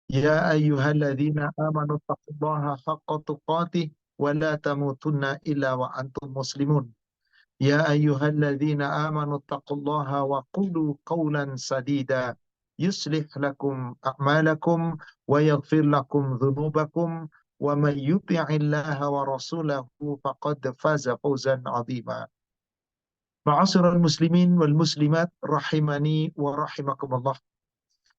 Ya ayyuhalladzina amanu taqullaha haqqa tuqatih wa la tamutunna illa wa antum muslimun. Ya ayyuhalladzina amanu taqullaha wa qulu qawlan sadida yuslih lakum a'malakum wa yaghfir lakum dhunubakum wa man yuti'illaha wa rasulahu faqad faza fawzan 'azima. Ma'asyiral muslimin wal muslimat rahimani wa rahimakumullah.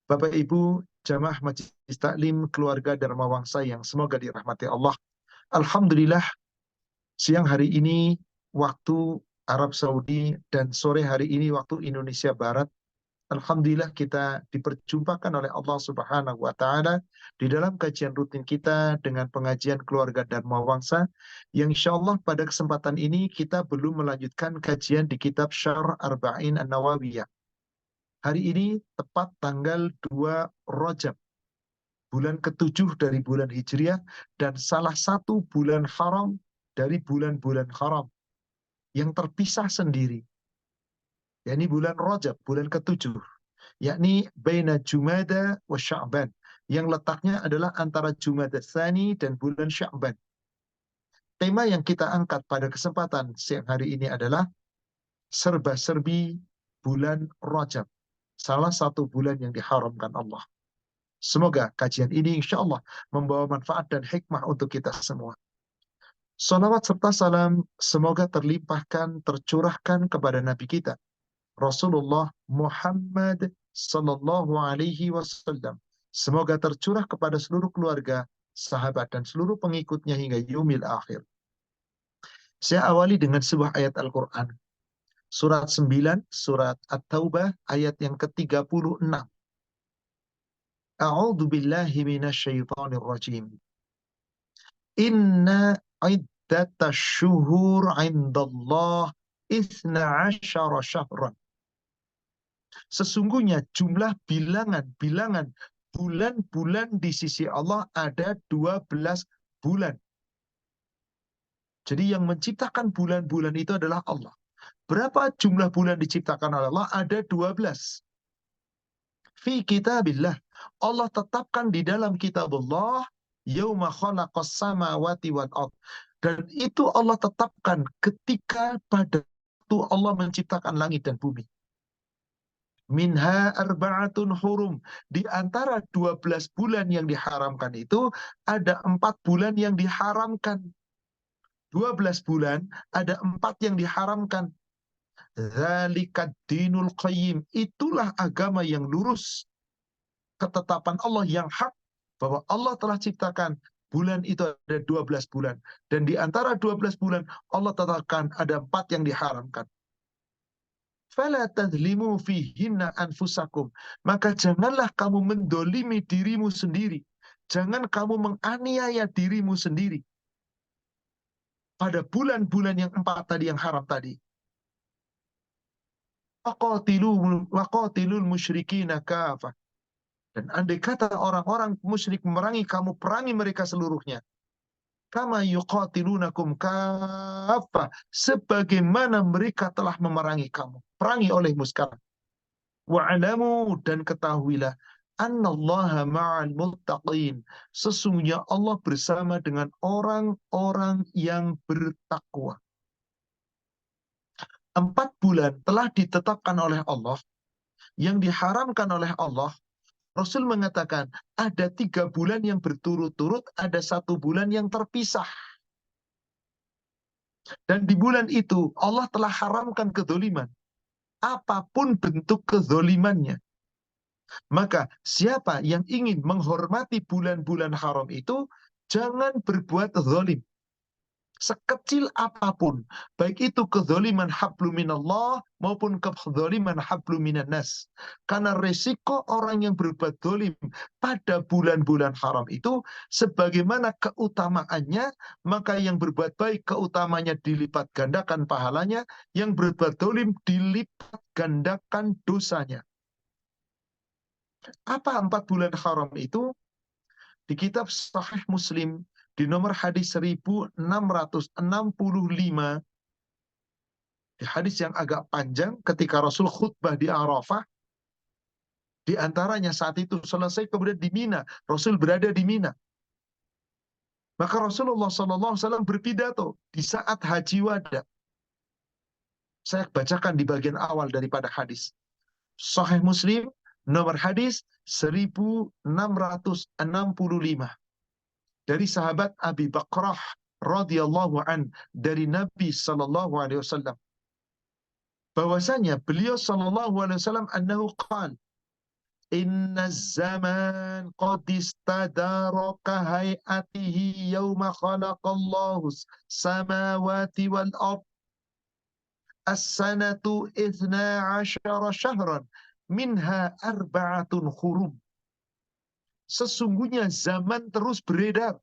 Bapak Ibu jamaah Majelis Taklim Keluarga Dharma Wangsa yang semoga dirahmati Allah. Alhamdulillah siang hari ini waktu Arab Saudi dan sore hari ini waktu Indonesia Barat. Alhamdulillah kita diperjumpakan oleh Allah Subhanahu wa taala di dalam kajian rutin kita dengan pengajian Keluarga Dharma Wangsa yang insya Allah pada kesempatan ini kita belum melanjutkan kajian di kitab Syarh Arba'in An-Nawawiyah. Hari ini tepat tanggal 2 Rajab, bulan ke-7 dari bulan Hijriah dan salah satu bulan haram dari bulan-bulan haram yang terpisah sendiri, yakni bulan Rajab, bulan ke-7, yakni baina Jumada wa Sya'ban, yang letaknya adalah antara Jumada Tsani dan bulan Sya'ban. Tema yang kita angkat pada kesempatan siang hari ini adalah serba-serbi bulan Rajab, salah satu bulan yang diharamkan Allah. Semoga kajian ini insya Allah membawa manfaat dan hikmah untuk kita semua. Salawat serta salam semoga terlimpahkan, tercurahkan kepada Nabi kita, Rasulullah Muhammad Sallallahu Alaihi Wasallam. Semoga tercurah kepada seluruh keluarga, sahabat, dan seluruh pengikutnya hingga yaumil akhir. Saya awali dengan sebuah ayat Al-Quran. Surat 9, surat At-Taubah, ayat yang ke-36. A'udzu billahi minasyaitonir rajim. Inna iddatash syuhur 'indallah 12 syahran. Sesungguhnya jumlah bilangan bulan-bulan di sisi Allah ada 12 bulan. Jadi yang menciptakan bulan-bulan itu adalah Allah. Berapa jumlah bulan diciptakan oleh Allah? Ada 12. Fi kitabillah. Allah tetapkan di dalam kitab Allah yauma khalaqas samawati wal ard. Dan itu Allah tetapkan ketika pada waktu Allah menciptakan langit dan bumi. Minha arba'atun hurum. Di antara 12 bulan yang diharamkan itu ada 4 bulan yang diharamkan. 12 bulan ada 4 yang diharamkan. Dzalika dinul qayyim. Itulah agama yang lurus. Ketetapan Allah yang hak bahwa Allah telah ciptakan bulan itu ada 12 bulan. Dan di antara 12 bulan Allah tetapkan ada 4 yang diharamkan. Fala tadzlimu fihinna anfusakum. Maka janganlah kamu mendolimi dirimu sendiri. Jangan kamu menganiaya dirimu sendiri. Pada bulan-bulan yang 4 tadi, yang haram tadi. Waqatilul musyrikina kafah. Dan andai kata orang-orang musyrik memerangi kamu, perangi mereka seluruhnya. Kama yuqatilunakum kafah. Sebagaimana mereka telah memerangi kamu. Perangi olehmu sekarang. Wa'alamu, dan ketahuilah, annallaha ma'al muttaqin. Sesungguhnya Allah bersama dengan orang-orang yang bertakwa. 4 bulan telah ditetapkan oleh Allah, yang diharamkan oleh Allah. Rasul mengatakan ada 3 bulan yang berturut-turut, ada 1 bulan yang terpisah. Dan di bulan itu Allah telah haramkan kedzoliman. Apapun bentuk kedzolimannya. Maka siapa yang ingin menghormati bulan-bulan haram itu, jangan berbuat zalim. Sekecil apapun, baik itu kezaliman hablu minallah maupun kezaliman hablu minannas. Karena resiko orang yang berbuat zalim pada bulan-bulan haram itu, sebagaimana keutamaannya, maka yang berbuat baik keutamanya dilipat gandakan pahalanya, yang berbuat zalim dilipat gandakan dosanya. Apa 4 bulan haram itu? Di kitab Sahih Muslim, di nomor hadis 1665, di hadis yang agak panjang ketika Rasul khutbah di Arafah, Di antaranya saat itu selesai kemudian di Mina, Rasul berada di Mina. Maka Rasulullah SAW berpidato di saat Haji Wada. Saya bacakan di bagian awal daripada hadis. Sahih Muslim, nomor hadis 1665. Dari sahabat Abi Bakrah radhiyallahu an, dari Nabi sallallahu alaihi wasallam, bahwasanya beliau sallallahu alaihi wasallam annahu qala inna zaman qad istadaraka hayatihi yawma khalaqallahu samawati wal ard as-sanatu 12 syahran minha arba'atun hurum. Sesungguhnya zaman terus beredar,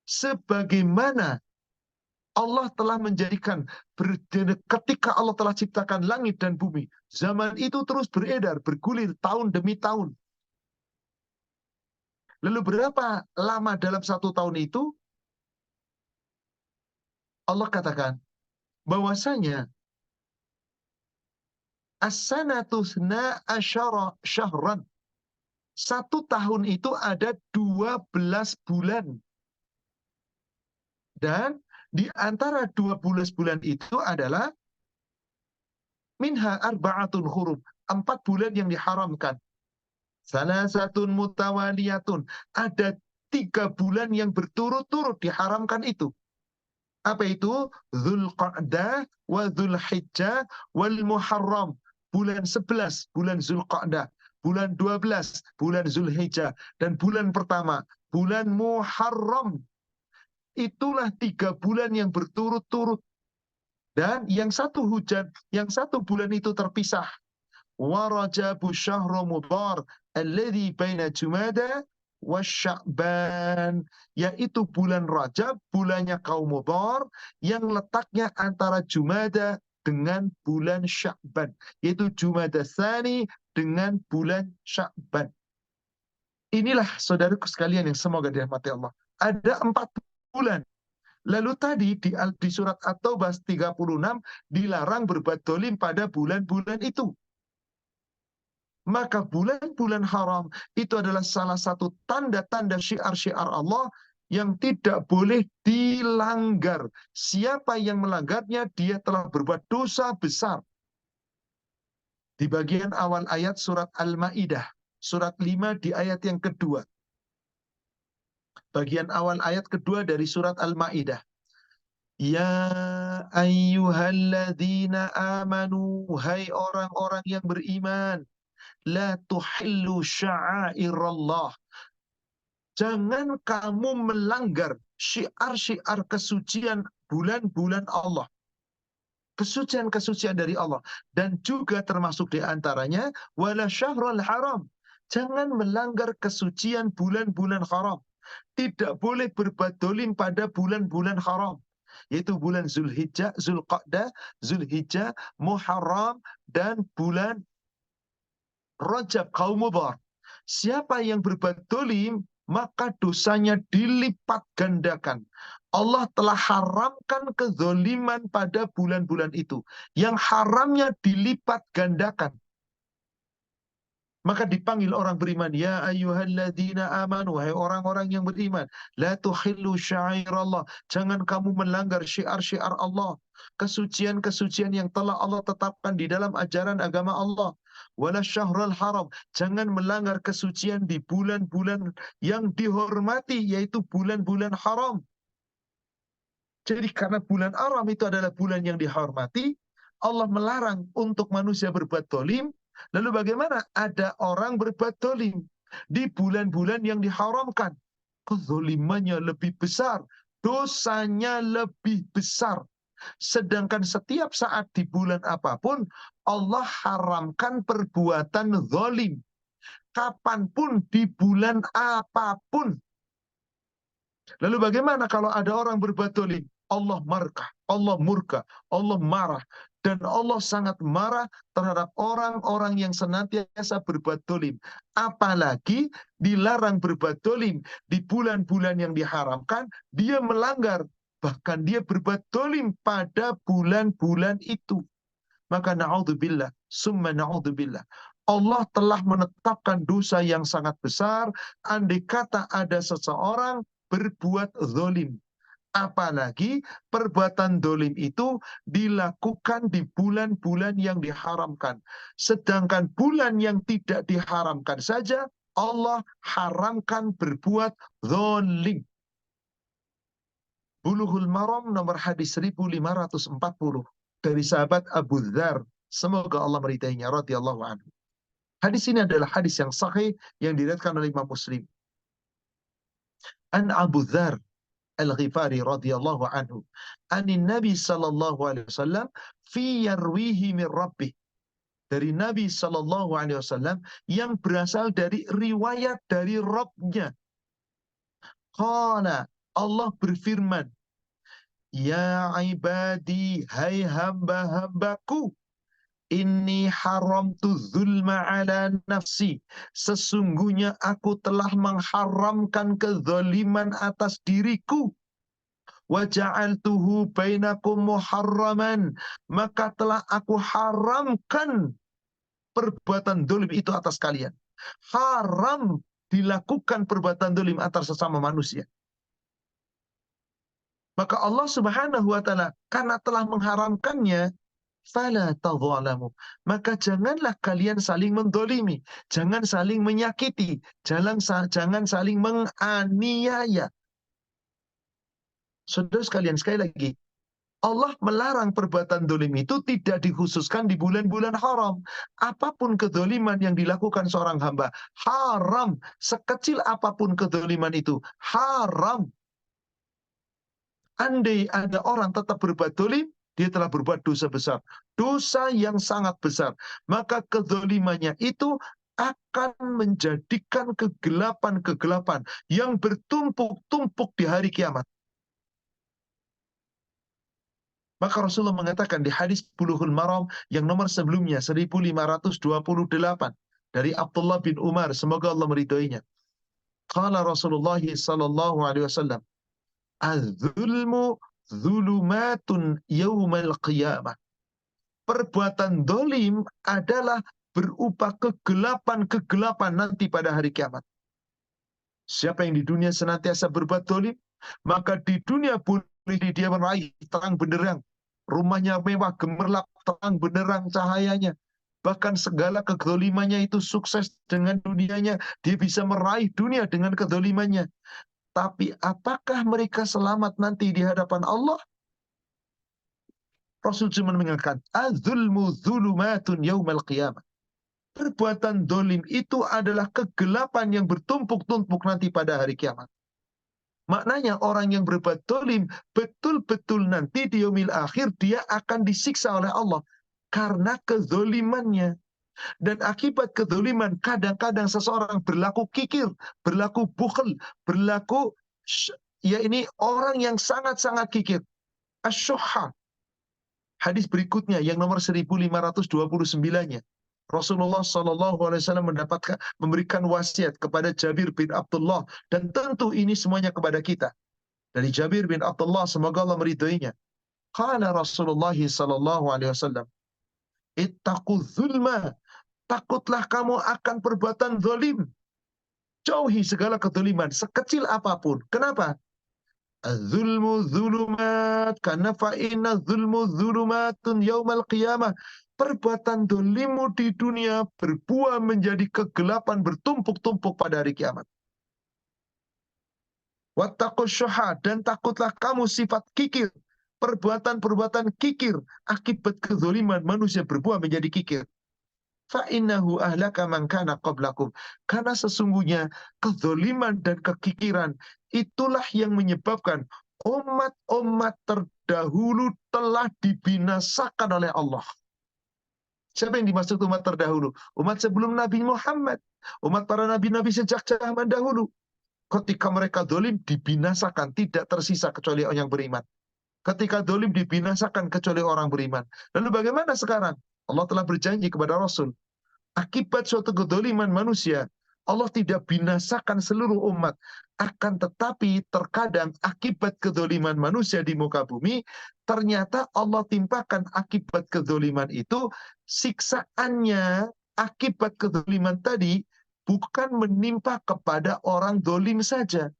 sebagaimana Allah telah menjadikan ketika Allah telah ciptakan langit dan bumi, zaman itu terus beredar, bergulir tahun demi tahun. Lalu berapa lama dalam satu tahun itu? Allah katakan bahwasanya as-sanatu 12 syahran. Satu tahun itu ada 12 bulan. Dan di antara 12 bulan itu adalah minha arba'atun hurum. 4 bulan yang diharamkan. Salasatun mutawaliyatun. Ada 3 bulan yang berturut-turut diharamkan itu. Apa itu? Dzulqa'dah wa Dzulhijjah wal Muharram. Bulan 11, bulan Dzulqa'dah. Bulan 12, bulan Dzulhijjah. Dan bulan pertama, bulan Muharram. Itulah 3 bulan yang berturut-turut. Dan yang satu hujan, yang satu bulan itu terpisah. Wa Rajabu syahru mudhar alladhi baina Jumada wa Sya'ban, yaitu bulan Rajab, bulannya kaum Mudhar, yang letaknya antara Jumada dengan bulan Sya'ban, yaitu Jumada Tsani dengan bulan Sya'ban. Inilah saudaraku sekalian yang semoga dirahmati Allah. Ada 4 bulan. Lalu tadi di surat At-Taubah 36 dilarang berbuat dolim pada bulan-bulan itu. Maka bulan-bulan haram itu adalah salah satu tanda-tanda syiar-syiar Allah yang tidak boleh dilanggar. Siapa yang melanggarnya, dia telah berbuat dosa besar. Di bagian awal ayat surat Al-Ma'idah, surat 5 di ayat yang kedua. Bagian awal ayat kedua dari surat Al-Ma'idah. Ya ayyuhalladzina amanu, hai orang-orang yang beriman, la tuhillu sya'airallah. Jangan kamu melanggar syiar-syiar kesucian bulan-bulan Allah. Kesucian-kesucian dari Allah. Dan juga termasuk di antaranya wala syahrul haram. Jangan melanggar kesucian bulan-bulan haram. Tidak boleh berbuat dolim pada bulan-bulan haram. Yaitu bulan Zulhijjah, Zulqa'dah, Zulhijjah, Muharram, dan bulan Rajab, kaum Mudhar. Siapa yang berbuat dolim, maka dosanya dilipat gandakan. Allah telah haramkan kezoliman pada bulan-bulan itu. Yang haramnya dilipat gandakan. Maka dipanggil orang beriman, ya ayyuhalladzina amanu, wahai orang-orang yang beriman, la tuhillu sya'airallah, jangan kamu melanggar syiar-syiar Allah, kesucian-kesucian yang telah Allah tetapkan di dalam ajaran agama Allah. Wala syahrul haram, jangan melanggar kesucian di bulan-bulan yang dihormati, yaitu bulan-bulan haram. Jadi karena bulan haram itu adalah bulan yang dihormati, Allah melarang untuk manusia berbuat dolim. Lalu bagaimana? Ada orang berbuat dolim di bulan-bulan yang diharamkan. Kezolimannya lebih besar, dosanya lebih besar. Sedangkan setiap saat di bulan apapun, Allah haramkan perbuatan zalim. Kapanpun, di bulan apapun. Lalu bagaimana kalau ada orang berbuat zalim? Allah markah, Allah murka, Allah marah. Dan Allah sangat marah terhadap orang-orang yang senantiasa berbuat dolim. Apalagi dilarang berbuat dolim di bulan-bulan yang diharamkan, dia melanggar. Bahkan dia berbuat dolim pada bulan-bulan itu. Maka na'udzubillah, Summa na'udzubillah. Allah telah menetapkan dosa yang sangat besar andai kata ada seseorang berbuat zalim. Apalagi perbuatan dolim itu dilakukan di bulan-bulan yang diharamkan. Sedangkan bulan yang tidak diharamkan saja, Allah haramkan berbuat dolim. Bulughul Maram nomor hadis 1540 dari sahabat Abu Dzar. Semoga Allah meridainya radhiyallahu anhu. Hadis ini adalah hadis yang sahih yang diriwayatkan oleh Imam Muslim. An Abu Dzar Al-Ghifari radhiyallahu anhu anin Nabi sallallahu alaihi wasallam fi yarwihi min rabbih, dari Nabi sallallahu alaihi wasallam yang berasal dari riwayat dari Rabbnya. Qala, Allah berfirman, ya ibadi, hai hamba-hambaku, inni haramtu zulma ala nafsi, sesungguhnya aku telah mengharamkan kezaliman atas diriku. Wa ja'altuhu bainakum muharraman, maka telah aku haramkan perbuatan dolim itu atas kalian. Haram dilakukan perbuatan dolim antar sesama manusia. Maka Allah Subhanahu wa taala karena telah mengharamkannya, fala tadzalamu, maka janganlah kalian saling mendolimi, jangan saling menyakiti, jangan saling menganiaya. Saudara sekalian, sekali lagi, Allah melarang perbuatan dolim itu tidak dikhususkan di bulan-bulan haram. Apapun kedoliman yang dilakukan seorang hamba, haram. Sekecil apapun kedoliman itu, haram. Andai ada orang tetap berbuat dolim, dia telah berbuat dosa besar. Dosa yang sangat besar. Maka kedolimannya itu akan menjadikan kegelapan-kegelapan yang bertumpuk-tumpuk di hari kiamat. Maka Rasulullah mengatakan di hadis Bulughul Maram yang nomor sebelumnya 1528 dari Abdullah bin Umar, semoga Allah meridhoinya. Qala Rasulullah sallallahu alaihi wasallam, "Az-zulmu zulumatun yaumal qiyamah." Perbuatan dolim adalah berupa kegelapan-kegelapan nanti pada hari kiamat. Siapa yang di dunia senantiasa berbuat dolim, maka di dunia boleh dia meraih terang benderang. Rumahnya mewah, gemerlap, terang benderang cahayanya. Bahkan segala kezalimannya itu sukses dengan dunianya. Dia bisa meraih dunia dengan kezalimannya. Tapi apakah mereka selamat nanti di hadapan Allah? Rasul cuma mengatakan, "Az-zulmu zulumatun yaumal qiyamah." Perbuatan dolim itu adalah kegelapan yang bertumpuk-tumpuk nanti pada hari kiamat. Maknanya orang yang berbuat dolim, betul-betul nanti di yaumil akhir dia akan disiksa oleh Allah karena kezolimannya. Dan akibat kezoliman, kadang-kadang seseorang berlaku kikir, berlaku bukhel, berlaku, ya ini orang yang sangat-sangat kikir. Asyuhha. Hadis berikutnya yang nomor 1529-nya. Rasulullah SAW memberikan wasiat kepada Jabir bin Abdullah, dan tentu ini semuanya kepada kita. Dari Jabir bin Abdullah, semoga Allah meridhoinya. Qala Rasulullah SAW, ittaqu dzulma, takutlah kamu akan perbuatan zalim. Jauhi segala kezaliman, sekecil apapun. Kenapa? Az-zulmu zulumat, karena fa'inna zulmu zulumatun yaumal qiyamah. Perbuatan dolimu di dunia berbuah menjadi kegelapan bertumpuk-tumpuk pada hari kiamat. Wattaqus syuha, dan takutlah kamu sifat kikir. Perbuatan-perbuatan kikir akibat kezaliman manusia berbuah menjadi kikir. Fa'innahu ahlaka man kana qablakum. Karena sesungguhnya kezaliman dan kekikiran itulah yang menyebabkan umat-umat terdahulu telah dibinasakan oleh Allah. Siapa yang dimaksud umat terdahulu? Umat sebelum Nabi Muhammad. Umat para nabi-nabi sejak zaman dahulu. Ketika mereka dolim, dibinasakan. Tidak tersisa kecuali orang yang beriman. Ketika dolim, dibinasakan kecuali orang beriman. Lalu bagaimana sekarang? Allah telah berjanji kepada Rasul. Akibat suatu kedoliman manusia, Allah tidak binasakan seluruh umat. Akan tetapi terkadang akibat kedzaliman manusia di muka bumi, ternyata Allah timpakan akibat kedzaliman itu, siksaannya akibat kedzaliman tadi bukan menimpa kepada orang dolim saja.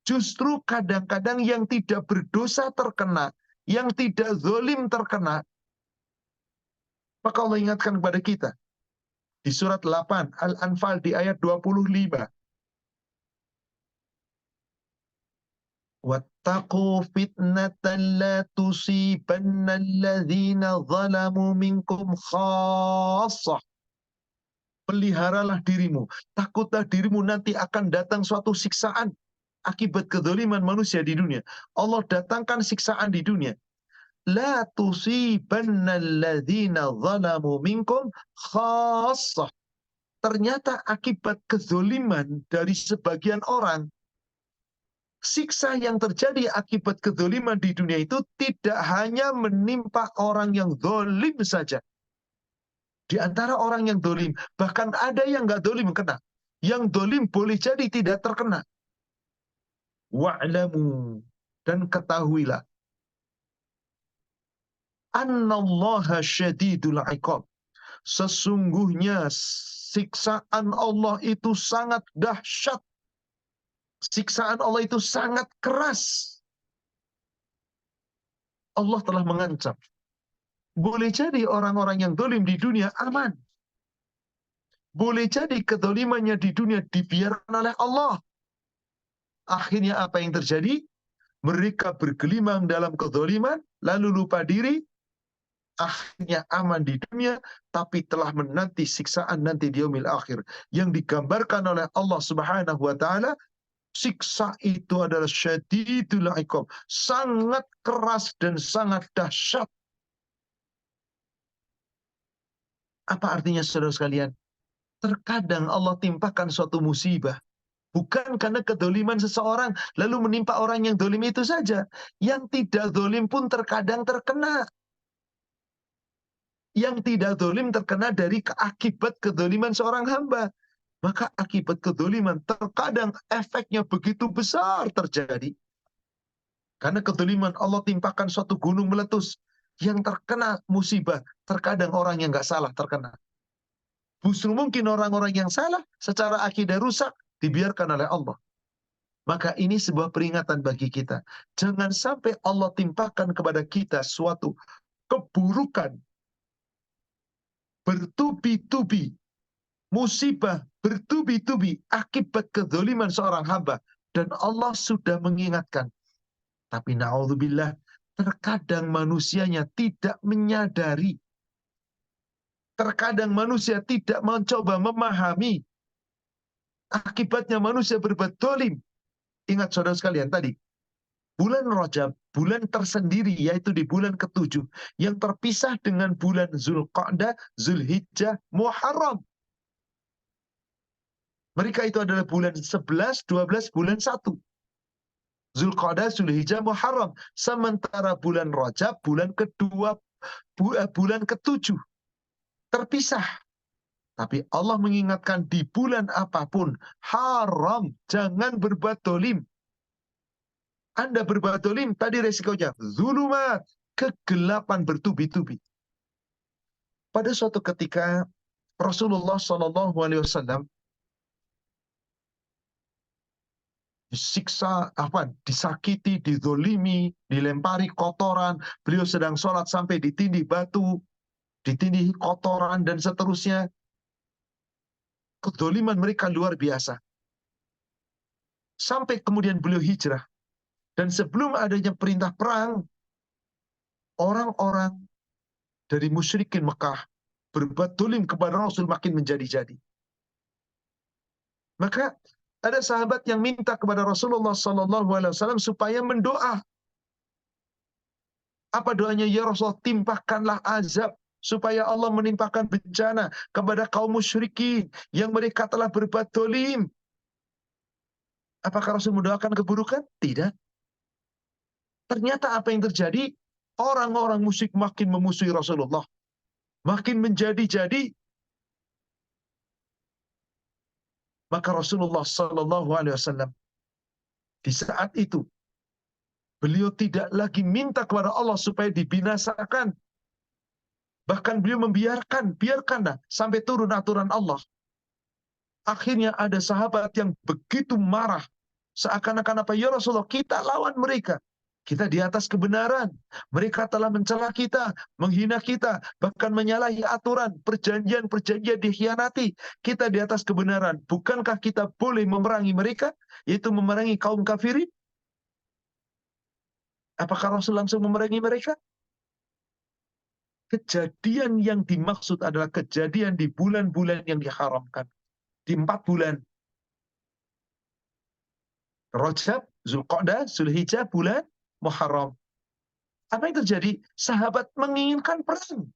Justru kadang-kadang yang tidak berdosa terkena, yang tidak zalim terkena. Maka Allah ingatkan kepada kita di surat 8 Al-Anfal di ayat 25. Wattaqu fitnatan la tusibanna alladzina zalamu minkum khassah. Peliharalah dirimu, takutlah dirimu nanti akan datang suatu siksaan akibat kedzaliman manusia di dunia. Allah datangkan siksaan di dunia. La tusibanna alladzina zalamu minkum khassah. Ternyata akibat kezoliman dari sebagian orang, siksa yang terjadi akibat kezoliman di dunia itu tidak hanya menimpa orang yang zolim saja. Di antara orang yang zolim, bahkan ada yang nggak zolim kena. Yang zolim boleh jadi tidak terkena. Wa'lamu, dan ketahuilah, annallaha syadidul iqab. Sesungguhnya siksaan Allah itu sangat dahsyat. Siksaan Allah itu sangat keras. Allah telah mengancam. Boleh jadi orang-orang yang dolim di dunia aman. Boleh jadi kedolimannya di dunia dibiarkan oleh Allah. Akhirnya apa yang terjadi? Mereka bergelimang dalam kedoliman, lalu lupa diri, akhirnya aman di dunia, tapi telah menanti siksaan nanti di yaumil akhir. Yang digambarkan oleh Allah Subhanahu wa ta'ala, siksa itu adalah syadidul iqab, sangat keras dan sangat dahsyat. Apa artinya, saudara sekalian? Terkadang Allah timpakan suatu musibah, bukan karena kedoliman seseorang, lalu menimpa orang yang dolim itu saja. Yang tidak dolim pun terkadang terkena. Yang tidak dolim terkena dari akibat kedoliman seorang hamba. Maka akibat kedoliman terkadang efeknya begitu besar terjadi. Karena kedoliman Allah timpakan suatu gunung meletus. Yang terkena musibah, terkadang orang yang nggak salah terkena. Justru mungkin orang-orang yang salah secara akidah rusak dibiarkan oleh Allah. Maka ini sebuah peringatan bagi kita. Jangan sampai Allah timpakan kepada kita suatu keburukan bertubi-tubi, musibah bertubi-tubi akibat kedzaliman seorang hamba. Dan Allah sudah mengingatkan. Tapi na'udzubillah, terkadang manusianya tidak menyadari. Terkadang manusia tidak mencoba memahami. Akibatnya manusia berbuat dolim. Ingat saudara sekalian tadi, bulan Rajab, bulan tersendiri, yaitu di bulan ke-7, yang terpisah dengan bulan Zulqa'dah, Zulhijjah, Muharram. Mereka itu adalah bulan 11, 12, bulan 1. Zulqa'dah, Zulhijjah, Muharram. Sementara bulan Rajab, bulan kedua, bulan ke-7. Terpisah. Tapi Allah mengingatkan di bulan apapun, haram, jangan berbuat dolim. Anda berbuat dolim, tadi resikonya zulumat, kegelapan bertubi-tubi. Pada suatu ketika Rasulullah SAW disiksa, disakiti, dizolimi, dilempari kotoran. Beliau sedang sholat sampai ditindih batu, ditindih kotoran dan seterusnya. Kedzoliman mereka luar biasa. Sampai kemudian beliau hijrah. Dan sebelum adanya perintah perang, orang-orang dari musyrikin Mekah berbuat dolim kepada Rasul makin menjadi-jadi. Maka ada sahabat yang minta kepada Rasulullah SAW supaya mendoa. Apa doanya? Ya Rasulullah, timpahkanlah azab, supaya Allah menimpakan bencana kepada kaum musyrikin yang mereka telah berbuat dolim. Apakah Rasul mendoakan keburukan? Tidak. Ternyata apa yang terjadi? Orang-orang musyrik makin memusuhi Rasulullah. Makin menjadi-jadi. Maka Rasulullah Sallallahu Alaihi Wasallam di saat itu beliau tidak lagi minta kepada Allah supaya dibinasakan. Bahkan beliau biarkanlah sampai turun aturan Allah. Akhirnya ada sahabat yang begitu marah. Seakan-akan apa? Ya Rasulullah, kita lawan mereka. Kita di atas kebenaran. Mereka telah mencela kita, menghina kita, bahkan menyalahi aturan, perjanjian-perjanjian dikhianati. Kita di atas kebenaran. Bukankah kita boleh memerangi mereka? Yaitu memerangi kaum kafirin? Apakah Rasul langsung memerangi mereka? Kejadian yang dimaksud adalah kejadian di bulan-bulan yang diharamkan. Di 4 bulan. Rajab, Zulqa'dah, Zulhijjah, bulan Muharram. Apa yang terjadi? Sahabat menginginkan perang.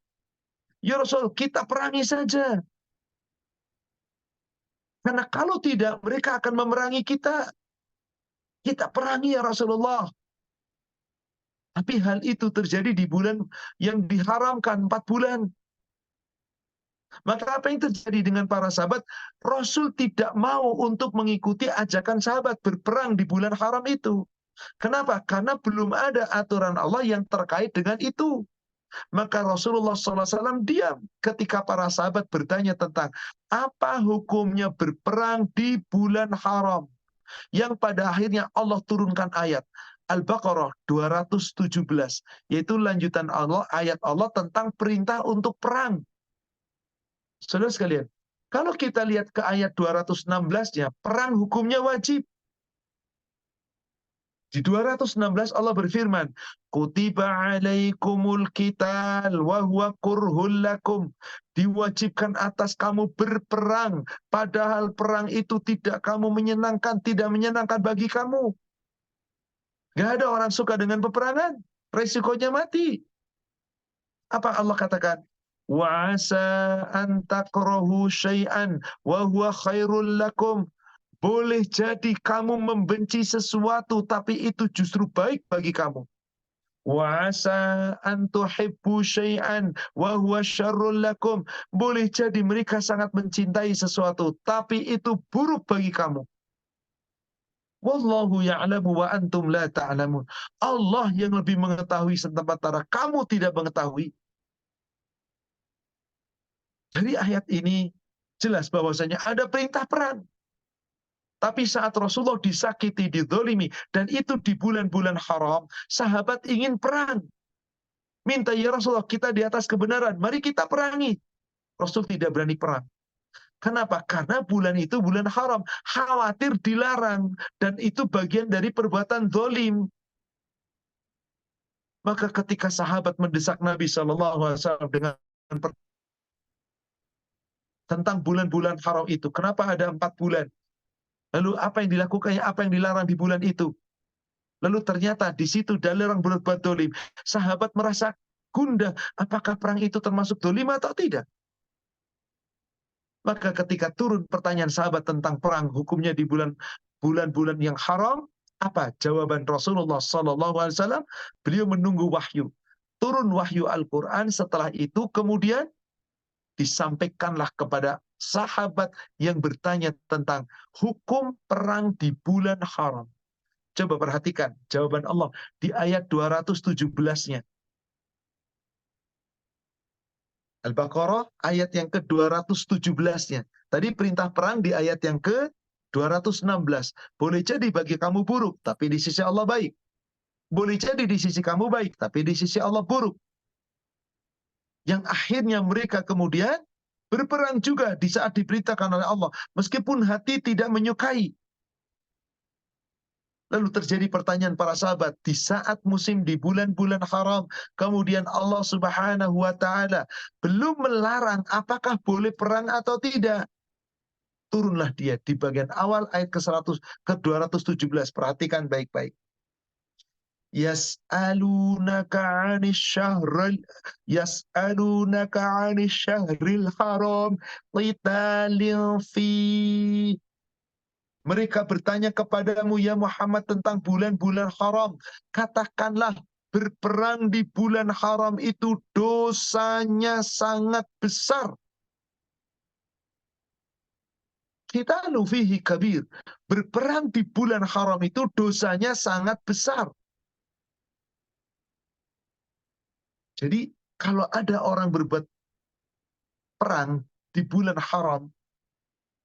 Ya Rasul, kita perangi saja. Karena kalau tidak, mereka akan memerangi kita. Kita perangi ya Rasulullah. Tapi hal itu terjadi di bulan yang diharamkan, 4 bulan. Maka apa yang terjadi dengan para sahabat? Rasul tidak mau untuk mengikuti ajakan sahabat berperang di bulan haram itu. Kenapa? Karena belum ada aturan Allah yang terkait dengan itu. Maka Rasulullah SAW diam ketika para sahabat bertanya tentang apa hukumnya berperang di bulan haram. Yang pada akhirnya Allah turunkan ayat Al-Baqarah 217, yaitu lanjutan Allah, ayat Allah tentang perintah untuk perang. Saudara sekalian, kalau kita lihat ke ayat 216-nya, perang hukumnya wajib. Di 216 Allah berfirman, Kutiba alaikumul qital wa huwa kurhul lakum. Diwajibkan atas kamu berperang, padahal perang itu tidak kamu menyenangkan, tidak menyenangkan bagi kamu. Gak ada orang suka dengan peperangan, resikonya mati. Apa Allah katakan? Wa asa an takrahu syai'an wa huwa khairul lakum. Boleh jadi kamu membenci sesuatu, tapi itu justru baik bagi kamu. Wa asa an tuhibbu syai'an wa huwa syarrul lakum. Boleh jadi mereka sangat mencintai sesuatu, tapi itu buruk bagi kamu. Wallahu ya'lamu wa antum la ta'lamun. Allah yang lebih mengetahui sementara kamu tidak mengetahui. Dari ayat ini jelas bahwasanya ada perintah perang. Tapi saat Rasulullah disakiti, dizolimi, dan itu di bulan-bulan haram, sahabat ingin perang. Minta, ya Rasulullah, kita di atas kebenaran, mari kita perangi. Rasul tidak berani perang. Kenapa? Karena bulan itu bulan haram. Khawatir dilarang. Dan itu bagian dari perbuatan zolim. Maka ketika sahabat mendesak Nabi SAW dengan tentang bulan-bulan haram itu, kenapa ada 4 bulan? Lalu apa yang dilakukannya, apa yang dilarang di bulan itu? Lalu ternyata di situ dalil orang berbuat dolim. Sahabat merasa gundah, apakah perang itu termasuk dolim atau tidak? Maka ketika turun pertanyaan sahabat tentang perang, hukumnya di bulan-bulan yang haram, apa jawaban Rasulullah SAW? Beliau menunggu wahyu. Turun wahyu Al-Quran, setelah itu kemudian disampaikanlah kepada sahabat yang bertanya tentang hukum perang di bulan haram. Coba perhatikan jawaban Allah di ayat 217-nya. Al-Baqarah ayat yang ke-217-nya. Tadi perintah perang di ayat yang ke-216. Boleh jadi bagi kamu buruk, tapi di sisi Allah baik. Boleh jadi di sisi kamu baik, tapi di sisi Allah buruk. Yang akhirnya mereka kemudian berperang juga di saat diberitakan oleh Allah. Meskipun hati tidak menyukai. Lalu terjadi pertanyaan para sahabat di saat musim di bulan-bulan haram, kemudian Allah Subhanahu wa taala belum melarang apakah boleh perang atau tidak. Turunlah dia di bagian awal ayat ke-217. Perhatikan baik-baik. Yas'alunaka 'anil syahril haram qitalin fi. Mereka bertanya kepadamu ya Muhammad tentang bulan-bulan haram. Katakanlah berperang di bulan haram itu dosanya sangat besar. Al-qitalu fihi kabir. Berperang di bulan haram itu dosanya sangat besar. Jadi kalau ada orang berbuat perang di bulan haram,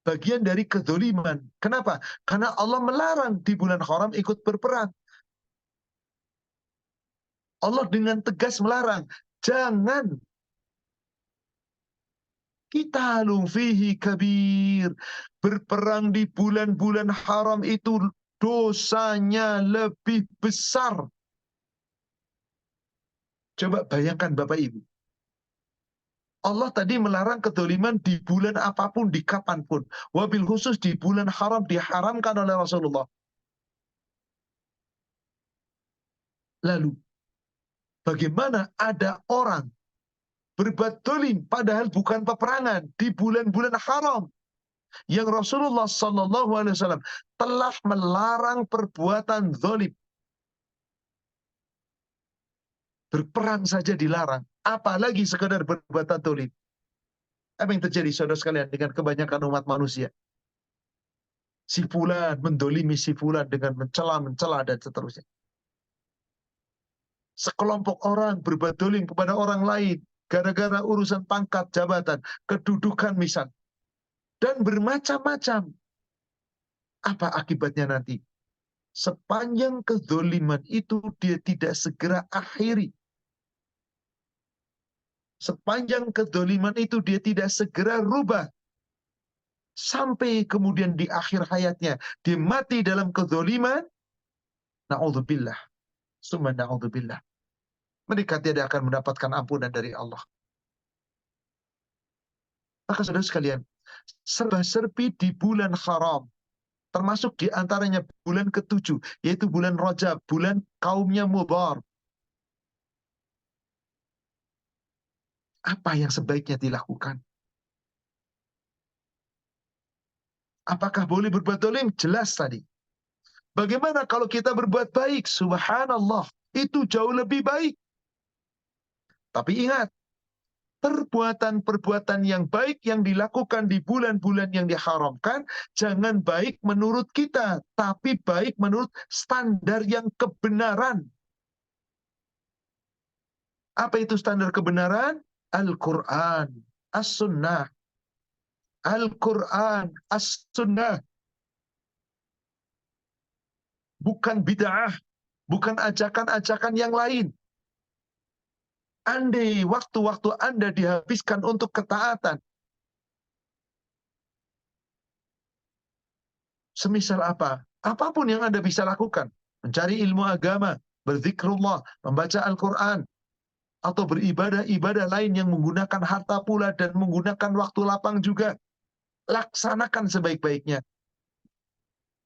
bagian dari kedzoliman. Kenapa? Karena Allah melarang di bulan haram ikut berperang. Allah dengan tegas melarang, jangan. Qitalun fihi kabir. Berperang di bulan-bulan haram itu dosanya lebih besar. Coba bayangkan Bapak Ibu. Allah tadi melarang kedzaliman di bulan apapun, di kapanpun. Wabil khusus di bulan haram diharamkan oleh Rasulullah. Lalu, bagaimana ada orang berbuat zalim padahal bukan peperangan di bulan-bulan haram yang Rasulullah SAW telah melarang perbuatan zalim. Berperang saja dilarang, apalagi sekadar berbuatan zalim. Apa yang terjadi saudara sekalian dengan kebanyakan umat manusia? Si fulan mendolimi si fulan dengan mencela dan seterusnya. Sekelompok orang berbuat zalim kepada orang lain gara-gara urusan pangkat, jabatan, kedudukan misal. Dan bermacam-macam. Apa akibatnya nanti? Sepanjang kezoliman itu dia tidak segera akhiri. Sepanjang kezoliman itu dia tidak segera rubah. Sampai kemudian di akhir hayatnya dia mati dalam kezoliman. Na'udzubillah. Summa na'udzubillah. Mereka tidak akan mendapatkan ampunan dari Allah. Maka saudara sekalian, serba-serbi di bulan haram, termasuk di antaranya bulan ke-7, yaitu bulan Rajab, bulan kaumnya Mudhar. Apa yang sebaiknya dilakukan? Apakah boleh berbuat zalim? Jelas tadi. Bagaimana kalau kita berbuat baik? Subhanallah, itu jauh lebih baik. Tapi ingat, perbuatan-perbuatan yang baik yang dilakukan di bulan-bulan yang diharamkan, jangan baik menurut kita, tapi baik menurut standar yang kebenaran. Apa itu standar kebenaran? Al-Quran, As-Sunnah. Al-Quran, As-Sunnah. Bukan bid'ah, bukan ajakan-ajakan yang lain. Andai waktu-waktu Anda dihabiskan untuk ketaatan, semisal apa? Apapun yang Anda bisa lakukan. Mencari ilmu agama, berzikrullah, membaca Al-Quran, atau beribadah-ibadah lain yang menggunakan harta pula dan menggunakan waktu lapang juga. Laksanakan sebaik-baiknya.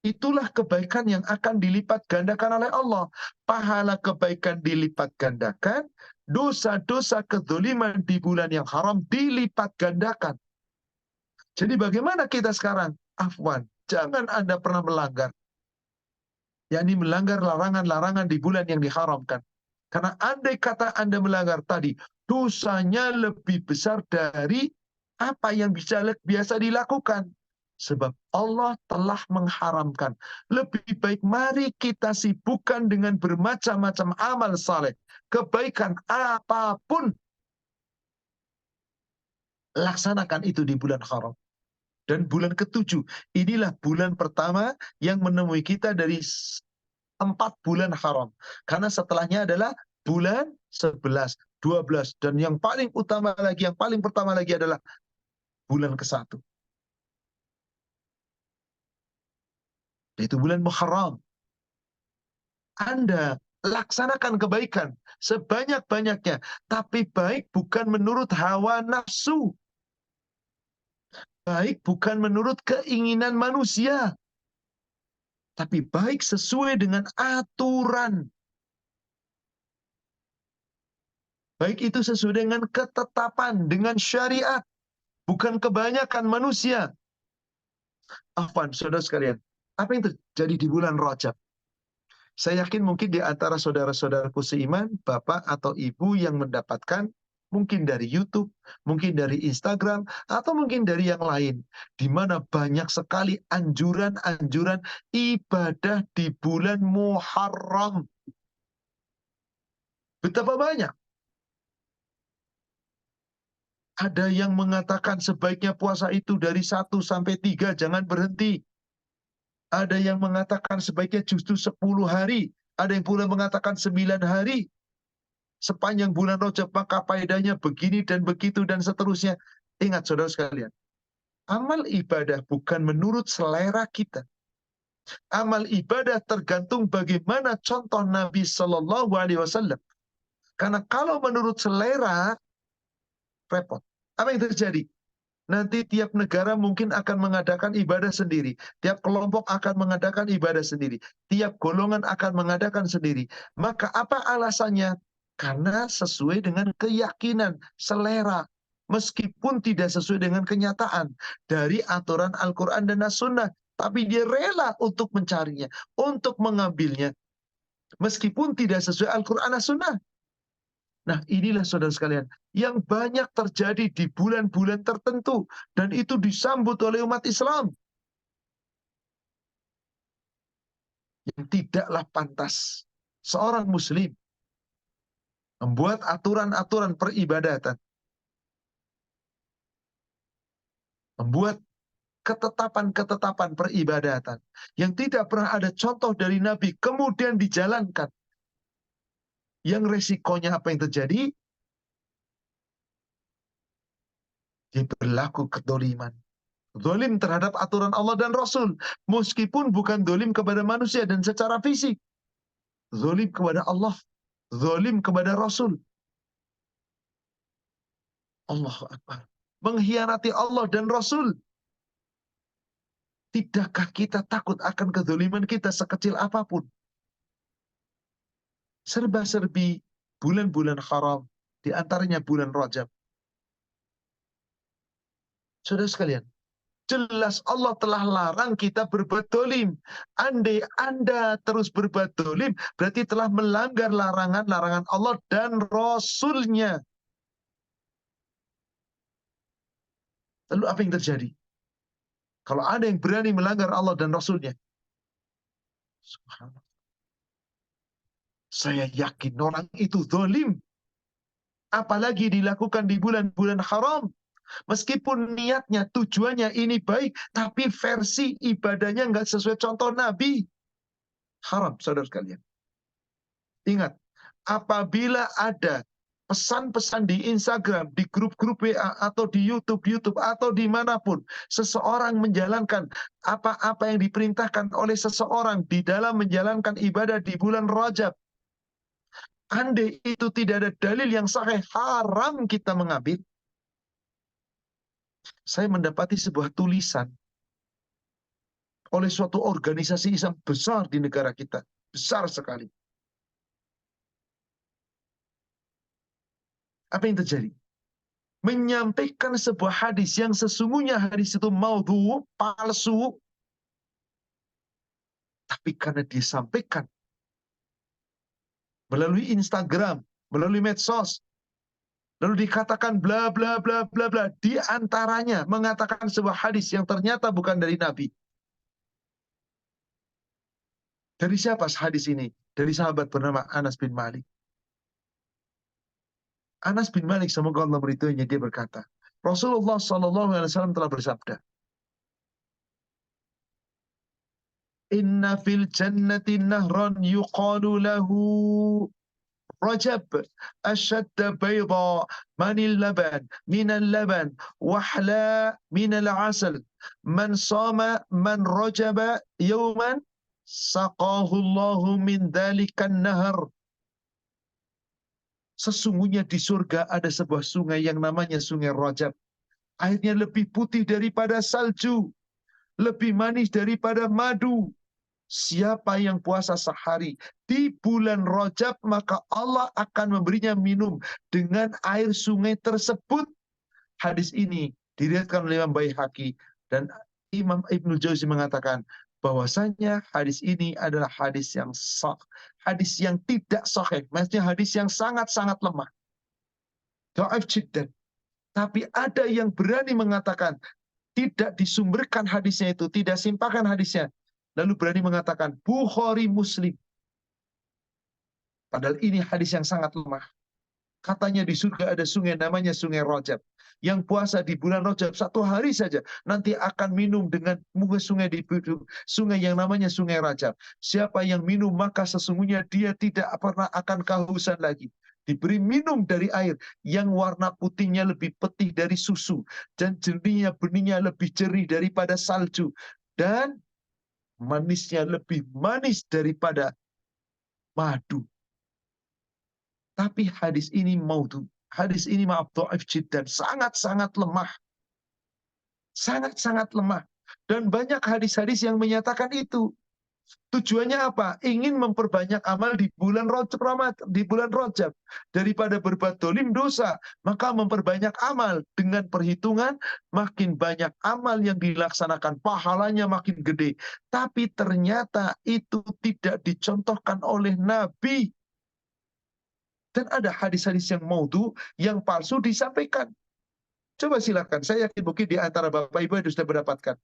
Itulah kebaikan yang akan dilipat gandakan oleh Allah. Pahala kebaikan dilipat gandakan, dosa-dosa kedzaliman di bulan yang haram dilipat gandakan. Jadi bagaimana kita sekarang? Afwan, jangan Anda pernah melanggar. Yakni melanggar larangan-larangan di bulan yang diharamkan. Karena andai kata Anda melanggar tadi, dosanya lebih besar dari apa yang biasa dilakukan. Sebab Allah telah mengharamkan. Lebih baik mari kita sibukkan dengan bermacam-macam amal saleh. Kebaikan apapun. Laksanakan itu di bulan haram. Dan bulan ke-7. Inilah bulan pertama yang menemui kita dari 4 bulan haram. Karena setelahnya adalah bulan 11, 12. Dan yang paling utama lagi, yang paling pertama lagi adalah bulan ke-1. Yaitu bulan Muharram. Anda laksanakan kebaikan sebanyak-banyaknya. Tapi baik bukan menurut hawa nafsu. Baik bukan menurut keinginan manusia. Tapi baik sesuai dengan aturan. Baik itu sesuai dengan ketetapan, dengan syariat. Bukan kebanyakan manusia. Afwan, saudara sekalian. Apa yang terjadi di bulan Rajab? Saya yakin mungkin di antara saudara-saudaraku seiman, bapak atau ibu yang mendapatkan Mungkin dari YouTube, mungkin dari Instagram, atau mungkin dari yang lain. Di mana banyak sekali anjuran-anjuran ibadah di bulan Muharram. Betapa banyak. Ada yang mengatakan sebaiknya puasa itu dari 1 sampai 3, jangan berhenti. Ada yang mengatakan sebaiknya justru 10 hari. Ada yang pula mengatakan 9 hari. Sepanjang bulan Rajab maka faedahnya begini dan begitu dan seterusnya. Ingat saudara sekalian, amal ibadah bukan menurut selera kita. Amal ibadah tergantung bagaimana contoh Nabi Shallallahu Alaihi Wasallam. Karena kalau menurut selera, repot. Apa yang terjadi? Nanti tiap negara mungkin akan mengadakan ibadah sendiri. Tiap kelompok akan mengadakan ibadah sendiri. Tiap golongan akan mengadakan sendiri. Maka apa alasannya? Karena sesuai dengan keyakinan, selera. Meskipun tidak sesuai dengan kenyataan dari aturan Al-Quran dan As-Sunnah. Tapi dia rela untuk mencarinya, untuk mengambilnya. Meskipun tidak sesuai Al-Quran dan As-Sunnah. Nah, inilah saudara sekalian, yang banyak terjadi di bulan-bulan tertentu. Dan itu disambut oleh umat Islam. Yang tidaklah pantas seorang muslim membuat aturan-aturan peribadatan. Membuat ketetapan-ketetapan peribadatan. Yang tidak pernah ada contoh dari Nabi, kemudian dijalankan. Yang resikonya apa yang terjadi? Dia berlaku kedoliman. Zalim terhadap aturan Allah dan Rasul. Meskipun bukan zalim kepada manusia dan secara fisik. Zalim kepada Allah. Zalim kepada Rasul. Allahu Akbar. Mengkhianati Allah dan Rasul. Tidakkah kita takut akan kezaliman kita sekecil apapun? Serba-serbi bulan-bulan haram. Di antaranya bulan Rajab. Saudara sekalian, jelas Allah telah larang kita berbuat dolim. Andai Anda terus berbuat dolim, berarti telah melanggar larangan-larangan Allah dan Rasulnya. Lalu apa yang terjadi? Kalau ada yang berani melanggar Allah dan Rasulnya, subhanallah, saya yakin orang itu dolim. Apalagi dilakukan di bulan-bulan haram. Meskipun niatnya, tujuannya ini baik, tapi versi ibadahnya nggak sesuai contoh Nabi. Haram, saudara sekalian. Ingat, apabila ada pesan-pesan di Instagram, di grup-grup WA, atau di YouTube, atau dimanapun, seseorang menjalankan apa-apa yang diperintahkan oleh seseorang di dalam menjalankan ibadah di bulan Rajab, andai itu tidak ada dalil yang sahih, haram kita mengambil. Saya mendapati sebuah tulisan oleh suatu organisasi Islam besar di negara kita. Besar sekali. Apa yang terjadi? Menyampaikan sebuah hadis yang sesungguhnya hadis itu maudhu, palsu. Tapi karena disampaikan melalui Instagram, melalui medsos, lalu dikatakan bla bla bla bla bla, di antaranya mengatakan sebuah hadis yang ternyata bukan dari Nabi. Dari siapa hadis ini? Dari sahabat bernama Anas bin Malik. Anas bin Malik, semoga Allah meridhoinya, dia berkata, Rasulullah SAW telah bersabda, Inna fil jannati nahran yuqalu lahu Rajab ashadda bayda manil laban minal laban wahla minal asal man sama man rajaba yawman saqahu Allahu min dhalikan nahar. Sesungguhnya di surga ada sebuah sungai yang namanya Sungai Rajab. Airnya lebih putih daripada salju, lebih manis daripada madu. Siapa yang puasa sehari di bulan Rajab, maka Allah akan memberinya minum dengan air sungai tersebut. Hadis ini diriwayatkan oleh Imam Baihaqi dan Imam Ibnu Jauzi mengatakan bahwasanya hadis ini adalah hadis yang sah, hadis yang tidak sahih, maksudnya hadis yang sangat-sangat lemah. Dhaif jiddan. Tapi ada yang berani mengatakan, tidak disumberkan hadisnya itu, tidak simpakan hadisnya. Lalu berani mengatakan, Bukhari Muslim. Padahal ini hadis yang sangat lemah. Katanya di surga ada sungai namanya Sungai Rajab. Yang puasa di bulan Rajab 1 hari saja nanti akan minum dengan sungai yang namanya Sungai Rajab. Siapa yang minum maka sesungguhnya dia tidak pernah akan kehausan lagi. Diberi minum dari air yang warna putihnya lebih putih dari susu dan jernihnya benihnya lebih jernih daripada salju dan manisnya lebih manis daripada madu. Tapi hadis ini maudhu. Hadis ini maaf dhaif jiddan. Sangat-sangat lemah. Sangat-sangat lemah. Dan banyak hadis-hadis yang menyatakan itu. Tujuannya apa? Ingin memperbanyak amal di bulan Rajab. Daripada berbuat dolim dosa. Maka memperbanyak amal. Dengan perhitungan makin banyak amal yang dilaksanakan. Pahalanya makin gede. Tapi ternyata itu tidak dicontohkan oleh Nabi. Dan ada hadis-hadis yang maudhu, yang palsu disampaikan. Coba silakan, saya yakin mungkin di antara Bapak Ibu yang sudah mendapatkan.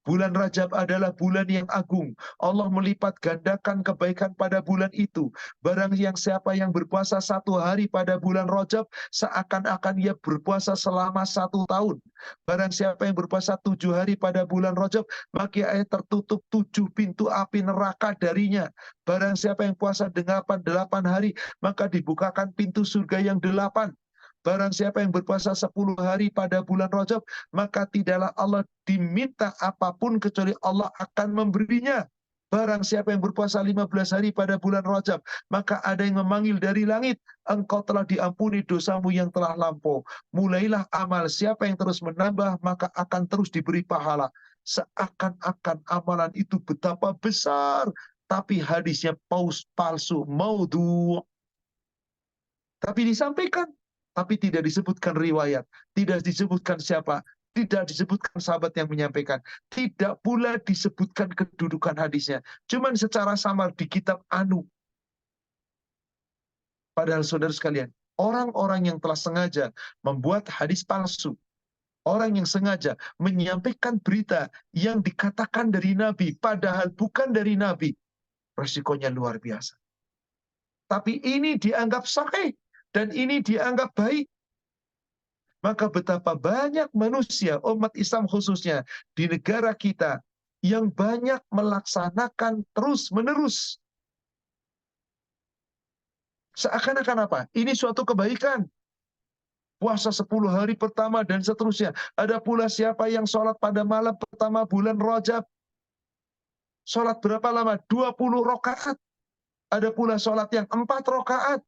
Bulan Rajab adalah bulan yang agung. Allah melipat gandakan kebaikan pada bulan itu. Barang yang siapa yang berpuasa 1 hari pada bulan Rajab, seakan-akan ia berpuasa selama 1 tahun. Barang siapa yang berpuasa 7 hari pada bulan Rajab, maka ia tertutup 7 pintu api neraka darinya. Barang siapa yang puasa 8 hari, maka dibukakan pintu surga yang 8. Barang siapa yang berpuasa 10 hari pada bulan Rajab, maka tidaklah Allah diminta apapun kecuali Allah akan memberinya. Barang siapa yang berpuasa 15 hari pada bulan Rajab, maka ada yang memanggil dari langit, engkau telah diampuni dosamu yang telah lampau. Mulailah amal, siapa yang terus menambah, maka akan terus diberi pahala. Seakan-akan amalan itu betapa besar, tapi hadisnya palsu, maudhu. Tapi disampaikan. Tapi tidak disebutkan riwayat, tidak disebutkan siapa, tidak disebutkan sahabat yang menyampaikan, tidak pula disebutkan kedudukan hadisnya. Cuman secara samar di kitab Anu. Padahal saudara sekalian, orang-orang yang telah sengaja membuat hadis palsu, orang yang sengaja menyampaikan berita yang dikatakan dari Nabi, padahal bukan dari Nabi, resikonya luar biasa. Tapi ini dianggap sahih, dan ini dianggap baik. Maka betapa banyak manusia, umat Islam khususnya, di negara kita, yang banyak melaksanakan terus-menerus. Seakan-akan apa? Ini suatu kebaikan. Puasa 10 hari pertama dan seterusnya. Ada pula siapa yang sholat pada malam pertama bulan Rajab. Sholat berapa lama? 20 rakaat. Ada pula sholat yang 4 rakaat.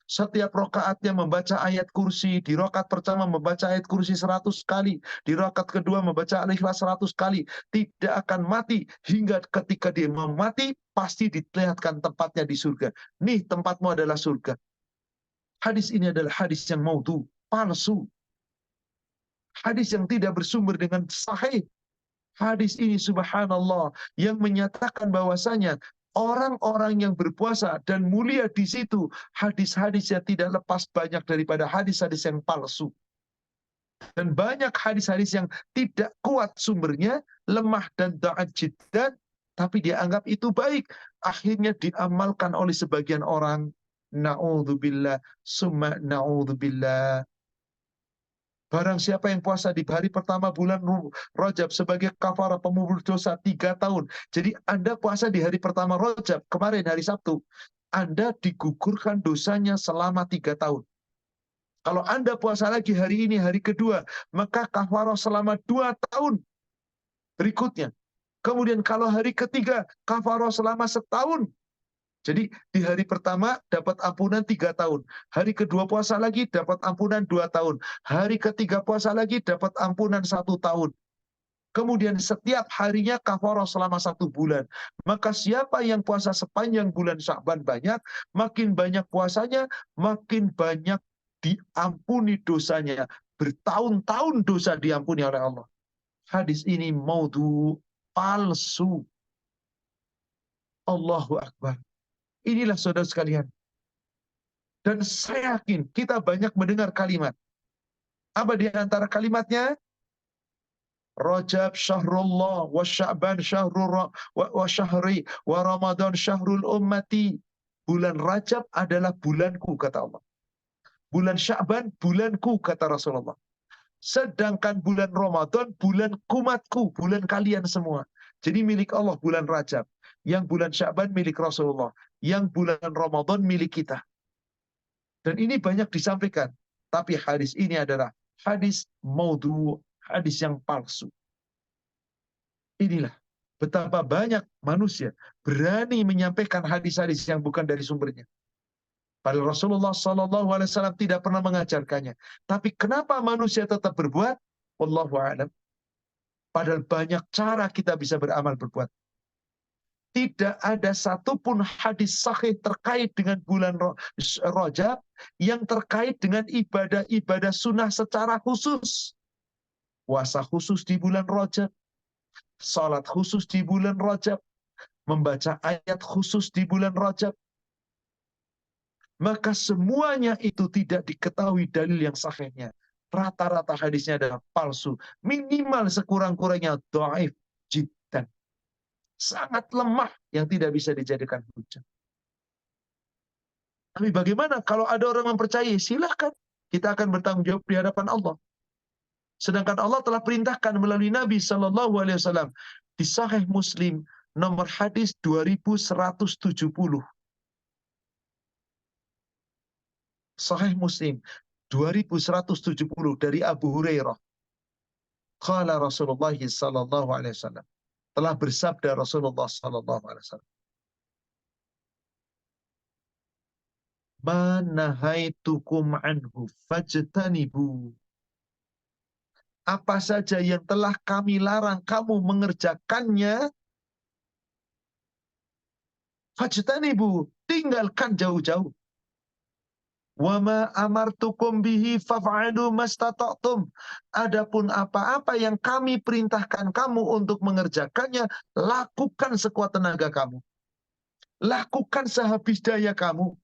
Setiap rokaatnya membaca ayat kursi. Di rokaat pertama membaca ayat kursi 100 kali. Di rokaat kedua membaca Al-Ikhlas 100 kali. Tidak akan mati. Hingga ketika dia mau mati, pasti dilihatkan tempatnya di surga. Nih tempatmu adalah surga. Hadis ini adalah hadis yang maudhu, palsu. Hadis yang tidak bersumber dengan sahih. Hadis ini subhanallah yang menyatakan bahwasanya orang-orang yang berpuasa dan mulia di situ, hadis-hadisnya tidak lepas banyak daripada hadis-hadis yang palsu. Dan banyak hadis-hadis yang tidak kuat sumbernya, lemah dan dhaif jiddan, tapi dianggap itu baik. Akhirnya diamalkan oleh sebagian orang. Na'udzubillah, summa na'udzubillah. Barang siapa yang puasa di hari pertama bulan Rajab sebagai kafarah pemubur dosa 3 tahun. Jadi Anda puasa di hari pertama Rajab, kemarin hari Sabtu. Anda digugurkan dosanya selama 3 tahun. Kalau Anda puasa lagi hari ini, hari kedua, maka kafarah selama 2 tahun berikutnya. Kemudian kalau hari ketiga, kafarah selama 1 tahun. Jadi di hari pertama dapat ampunan 3 tahun. Hari kedua puasa lagi dapat ampunan 2 tahun. Hari ketiga puasa lagi dapat ampunan 1 tahun. Kemudian setiap harinya kafarah selama 1 bulan. Maka siapa yang puasa sepanjang bulan Sya'ban banyak, makin banyak puasanya, makin banyak diampuni dosanya. Bertahun-tahun dosa diampuni oleh Allah. Hadis ini maudhu, palsu. Allahu Akbar. Inilah saudara sekalian. Dan saya yakin kita banyak mendengar kalimat. Apa di antara kalimatnya? Rajab syahrullah, wa sya'ban syahrul wa syahri, wa ramadan syahrul ummati. Bulan Rajab adalah bulanku, kata Allah. Bulan Sya'ban bulanku, kata Rasulullah. Sedangkan bulan Ramadan bulan umatku, bulan kalian semua. Jadi milik Allah bulan Rajab. Yang bulan Sya'ban milik Rasulullah. Yang bulan Ramadan milik kita. Dan ini banyak disampaikan. Tapi hadis ini adalah hadis maudhu, hadis yang palsu. Inilah betapa banyak manusia berani menyampaikan hadis-hadis yang bukan dari sumbernya. Padahal Rasulullah SAW tidak pernah mengajarkannya. Tapi kenapa manusia tetap berbuat? Wallahu a'lam. Padahal banyak cara kita bisa beramal berbuat. Tidak ada satupun hadis sahih terkait dengan bulan Rajab yang terkait dengan ibadah-ibadah sunnah secara khusus. Puasa khusus di bulan Rajab, salat khusus di bulan Rajab, membaca ayat khusus di bulan Rajab. Maka semuanya itu tidak diketahui dalil yang sahihnya. Rata-rata hadisnya adalah palsu. Minimal sekurang-kurangnya dhaif jiddan. Sangat lemah yang tidak bisa dijadikan hujah. Tapi bagaimana kalau ada orang mempercayai? Silakan. Kita akan bertanggung jawab di hadapan Allah. Sedangkan Allah telah perintahkan melalui Nabi SAW di Sahih Muslim nomor hadis 2170. Sahih Muslim 2170 dari Abu Hurairah. Qala Rasulullah sallallahu alaihi wasallam. Telah bersabda Rasulullah sallallahu alaihi wasallam. Ma nahaitukum anhu fajtanibu. Apa saja yang telah kami larang kamu mengerjakannya, fajtanibu, tinggalkan jauh-jauh. Wa ma amartukum bihi faf'alu mastata'tum. Adapun apa-apa yang kami perintahkan kamu untuk mengerjakannya, lakukan sekuat tenaga kamu. Lakukan sehabis daya kamu.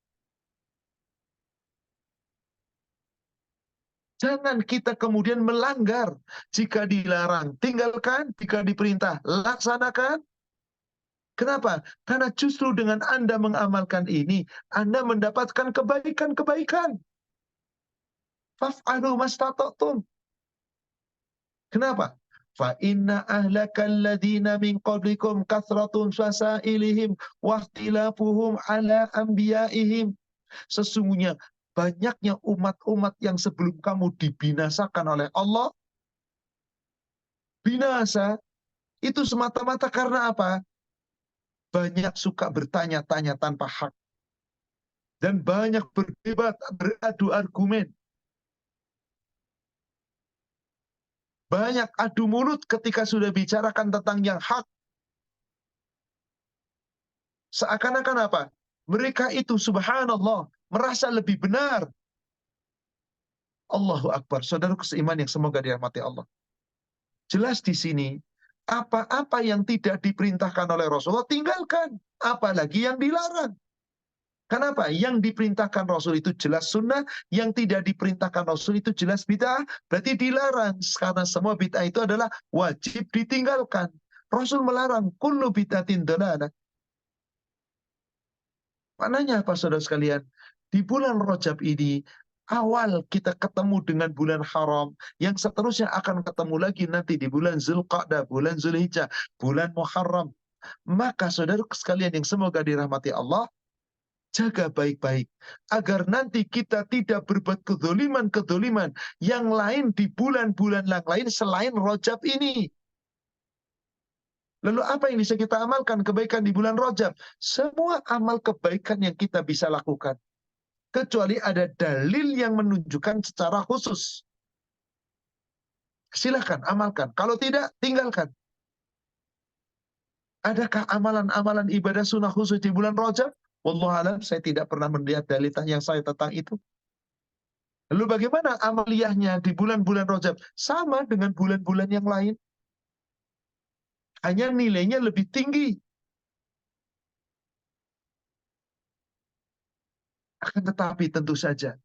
Jangan kita kemudian melanggar. Jika dilarang, tinggalkan. Jika diperintah, laksanakan. Kenapa? Karena justru dengan Anda mengamalkan ini, Anda mendapatkan kebaikan-kebaikan. Faf'alu mastata'tum. Kenapa? Fa inna ahlakal ladina min qablikum kathratun fasailihim wa ikhtilafuhum ala anbiya'ihim. Sesungguhnya banyaknya umat-umat yang sebelum kamu dibinasakan oleh Allah. Binasa itu semata-mata karena apa? Banyak suka bertanya-tanya tanpa hak. Dan banyak berdebat, beradu argumen. Banyak adu mulut ketika sudah bicarakan tentang yang hak. Seakan-akan apa? Mereka itu subhanallah merasa lebih benar. Allahu Akbar. Saudaraku seiman yang semoga dirahmati Allah. Jelas di sini, apa-apa yang tidak diperintahkan oleh Rasulullah, tinggalkan. Apalagi yang dilarang. Kenapa? Yang diperintahkan Rasul itu jelas sunnah, yang tidak diperintahkan Rasul itu jelas bid'ah, berarti dilarang. Karena semua bid'ah itu adalah wajib ditinggalkan. Rasul melarang, kullu bid'atin dhalalah. Maknanya apa saudara sekalian? Di bulan Rajab ini, awal kita ketemu dengan bulan haram, yang seterusnya akan ketemu lagi nanti di bulan Zulqa'dah, bulan Zulhijjah, bulan Muharram. Maka saudara sekalian yang semoga dirahmati Allah, jaga baik-baik, agar nanti kita tidak berbuat kedoliman-kedoliman yang lain di bulan-bulan yang lain selain Rajab ini. Lalu apa yang bisa kita amalkan kebaikan di bulan Rajab? Semua amal kebaikan yang kita bisa lakukan. Kecuali ada dalil yang menunjukkan secara khusus. Silahkan amalkan. Kalau tidak, tinggalkan. Adakah amalan-amalan ibadah sunnah khusus di bulan Rajab? Wallahualam, saya tidak pernah melihat dalil yang saya tentang itu. Lalu bagaimana amaliyahnya di bulan-bulan Rajab? Sama dengan bulan-bulan yang lain. Hanya nilainya lebih tinggi. Akan tetapi tentu saja,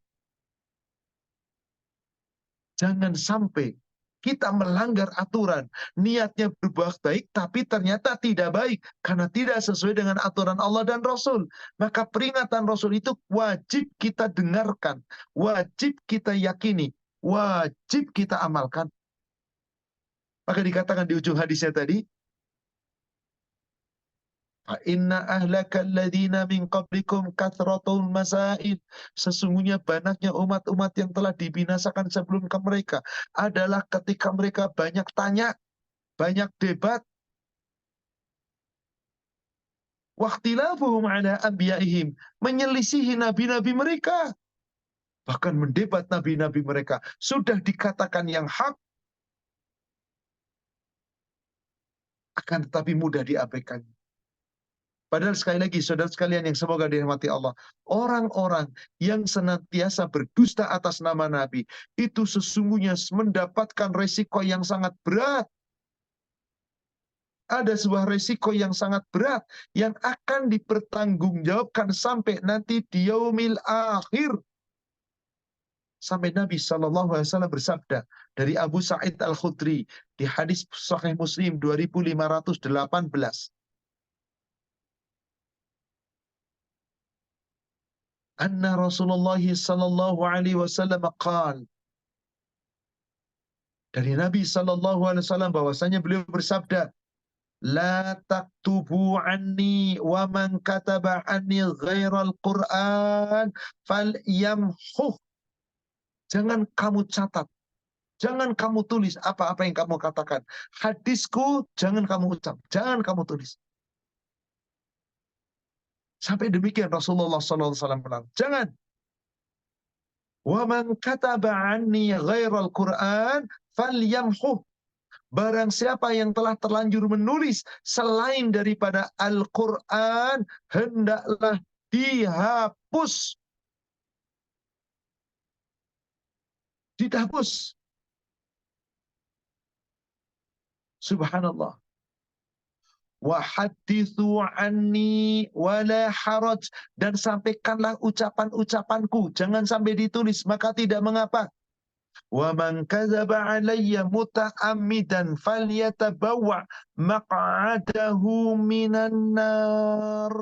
jangan sampai kita melanggar aturan. Niatnya berbuat baik, tapi ternyata tidak baik. Karena tidak sesuai dengan aturan Allah dan Rasul. Maka peringatan Rasul itu wajib kita dengarkan. Wajib kita yakini. Wajib kita amalkan. Maka dikatakan di ujung hadisnya tadi, Inna ahlaka alladhina min qablikum kathratun masail. Sesungguhnya banyaknya umat-umat yang telah dibinasakan sebelum ke mereka adalah ketika mereka banyak tanya, banyak debat, waqtilafuhum ala anbiya'ihim, menyelisihi nabi-nabi mereka, bahkan mendebat nabi-nabi mereka. Sudah dikatakan yang hak, akan tetapi mudah diabaikan. Padahal sekali lagi, saudara sekalian yang semoga dirahmati Allah, orang-orang yang senantiasa berdusta atas nama Nabi, itu sesungguhnya mendapatkan resiko yang sangat berat. Ada sebuah resiko yang sangat berat, yang akan dipertanggungjawabkan sampai nanti di yaumil akhir. Sampai Nabi SAW bersabda, dari Abu Sa'id Al-Khudri, di hadis Sahih Muslim 2518, anna Rasulullah sallallahu alaihi wasallam qaal, dari Nabi sallallahu alaihi wasallam bahwasanya beliau bersabda, la taktubu anni wa man kataba anni ghairal Qur'an falyamhu. Jangan kamu catat, jangan kamu tulis apa-apa yang kamu katakan. Hadisku jangan kamu ucap, jangan kamu tulis. Sampai demikian Rasulullah sallallahu alaihi wasallam bilang, jangan. Wa man kataba anni ghairal Qur'an falyamhu. Barang siapa yang telah terlanjur menulis selain daripada Al-Quran, hendaklah dihapus. Dihapus. Subhanallah. Wa hadithu anni wala haraj. Dan sampaikanlah ucapan-ucapanku. Jangan sampai ditulis, maka tidak mengapa. Wa man kadzaba alayya muta'ammidan falyatabawwa maq'adahu minan nar.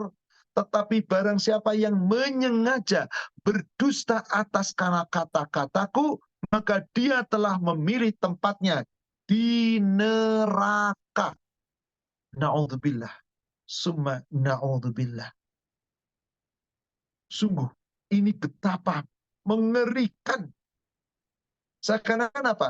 Tetapi barang siapa yang menyengaja berdusta atas karena kata-kataku, maka dia telah memilih tempatnya di neraka. Na'udzubillah. Summa na'udzubillah. Sungguh, ini betapa mengerikan. Seakan-akan apa?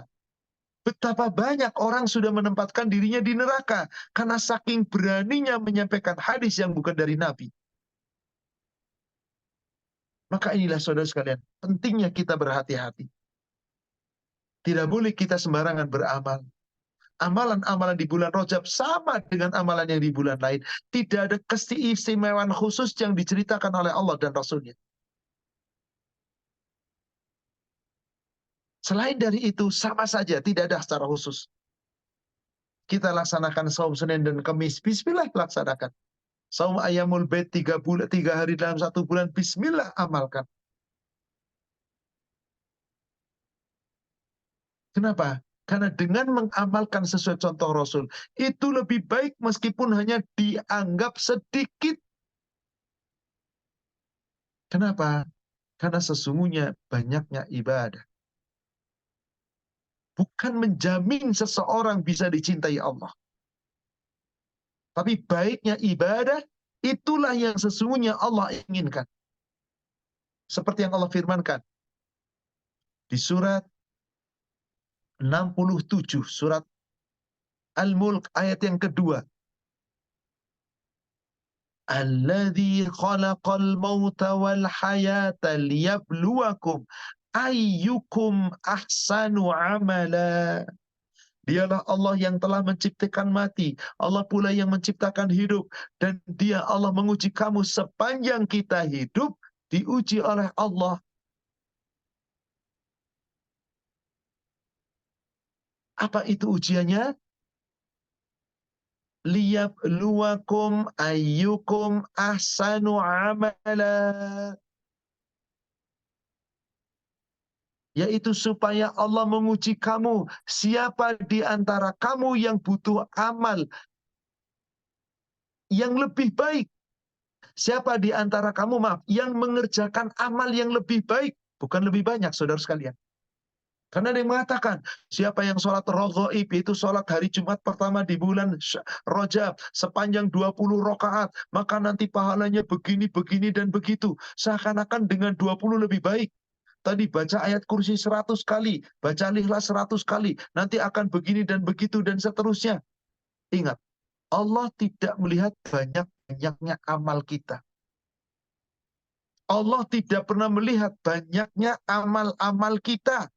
Betapa banyak orang sudah menempatkan dirinya di neraka karena saking beraninya menyampaikan hadis yang bukan dari Nabi. Maka inilah saudara sekalian, pentingnya kita berhati-hati. Tidak boleh kita sembarangan beramal. Amalan-amalan di bulan Rajab sama dengan amalan yang di bulan lain. Tidak ada keistimewaan khusus yang diceritakan oleh Allah dan Rasulnya. Selain dari itu, sama saja, tidak ada secara khusus. Kita laksanakan saum Senin dan Kamis, bismillah laksanakan. Saum Ayyamul Bait 3 hari dalam 1 bulan, bismillah amalkan. Kenapa? Karena dengan mengamalkan sesuai contoh Rasul, itu lebih baik meskipun hanya dianggap sedikit. Kenapa? Karena sesungguhnya banyaknya ibadah bukan menjamin seseorang bisa dicintai Allah. Tapi baiknya ibadah, itulah yang sesungguhnya Allah inginkan. Seperti yang Allah firmankan di surat 67, surat Al-Mulk ayat yang kedua. Alladzi khalaqal mauta wal hayata liyabluwakum ayyukum ahsanu amala. Dialah Allah yang telah menciptakan mati. Allah pula yang menciptakan hidup. Dan dia Allah menguji kamu sepanjang kita hidup, diuji oleh Allah. Apa itu ujiannya? Liyabluwakum ayyukum ahsanu amala. yaitu supaya Allah menguji kamu, siapa di antara kamu yang butuh amal yang lebih baik. Siapa di antara kamu, maaf, yang mengerjakan amal yang lebih baik, bukan lebih banyak, saudara sekalian. Karena ada yang mengatakan, siapa yang sholat raghaib, itu sholat hari Jumat pertama di bulan Rajab, sepanjang 20 rakaat, maka nanti pahalanya begini, begini, dan begitu. Seakan-akan dengan 20 lebih baik. Tadi baca ayat kursi 100 kali, baca Al-Ikhlas 100 kali, nanti akan begini dan begitu dan seterusnya. Ingat, Allah tidak melihat banyak-banyaknya amal kita. Allah tidak pernah melihat banyaknya amal-amal kita.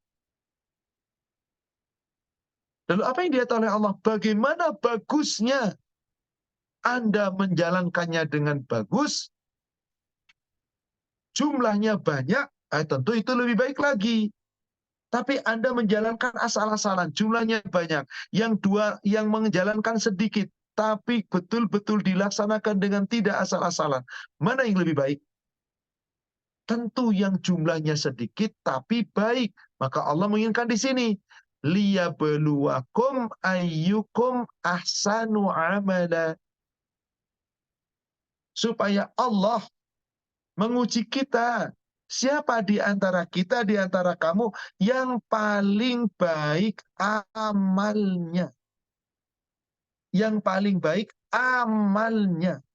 Lalu apa yang dilihat oleh Allah? Bagaimana bagusnya Anda menjalankannya dengan bagus, jumlahnya banyak, tentu itu lebih baik lagi. Tapi Anda menjalankan asal-asalan, jumlahnya banyak. Yang menjalankan sedikit, tapi betul-betul dilaksanakan dengan tidak asal-asalan. Mana yang lebih baik? Tentu yang jumlahnya sedikit, tapi baik. Maka Allah menginginkan di sini, liyabluwakum ayyukum ahsanu amala. Supaya Allah menguji kita. Siapa di antara kita, di antara kamu, yang paling baik amalnya. Yang paling baik amalnya.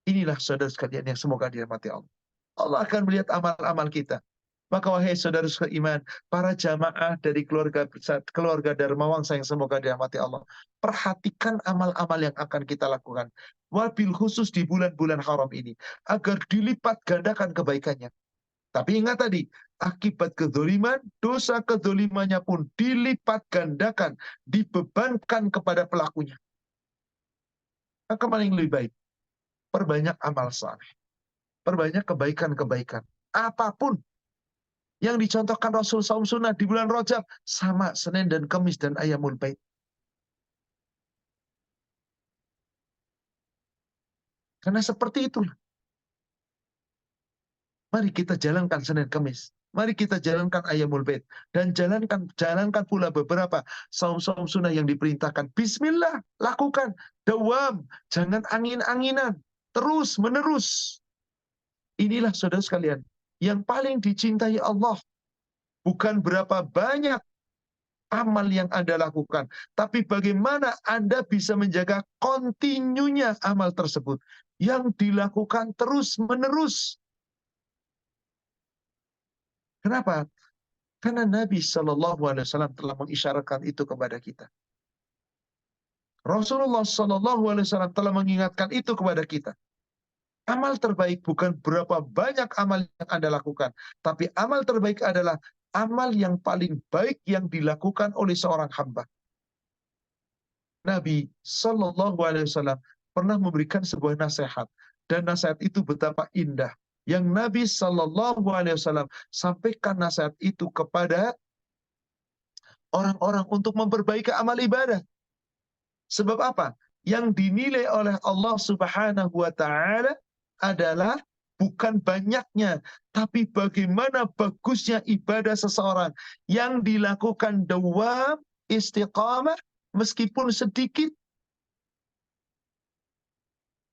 Inilah saudara sekalian yang semoga dirahmati Allah. Allah akan melihat amal-amal kita. Maka wahai saudara seiman, para jamaah dari keluarga Dharma Wangsa yang semoga dirahmati Allah, perhatikan amal-amal yang akan kita lakukan. Wabil khusus di bulan-bulan haram ini, agar dilipat gandakan kebaikannya. Tapi ingat tadi, akibat kedzoliman, dosa kedzolimannya pun dilipat gandakan, dibebankan kepada pelakunya. Maka mana yang lebih baik? Perbanyak amal saleh, perbanyak kebaikan-kebaikan. Apapun yang dicontohkan Rasul saum sunnah di bulan Rajab, sama Senin dan Kamis dan Ayyamul Bait. Karena seperti itulah. Mari kita jalankan Senin Kamis. Mari kita jalankan Ayyamul Bait. Dan jalankan pula beberapa saum-saum sunnah yang diperintahkan. Bismillah, lakukan. Dawam, jangan angin-anginan. Terus menerus. Inilah saudara sekalian, yang paling dicintai Allah. Bukan berapa banyak amal yang Anda lakukan, tapi bagaimana Anda bisa menjaga kontinunya amal tersebut yang dilakukan terus-menerus. Kenapa? Karena Nabi Shallallahu Alaihi Wasallam telah mengisyaratkan itu kepada kita. Rasulullah Shallallahu Alaihi Wasallam telah mengingatkan itu kepada kita. Amal terbaik bukan berapa banyak amal yang Anda lakukan, tapi amal terbaik adalah amal yang paling baik yang dilakukan oleh seorang hamba. Nabi Shallallahu Alaihi Wasallam pernah memberikan sebuah nasihat, dan nasihat itu betapa indah. Yang Nabi Shallallahu Alaihi Wasallam sampaikan nasihat itu kepada orang-orang untuk memperbaiki amal ibadah. Sebab apa? Yang dinilai oleh Allah Subhanahu wa Ta'ala adalah bukan banyaknya, tapi bagaimana bagusnya ibadah seseorang yang dilakukan dawam, istiqamah, meskipun sedikit.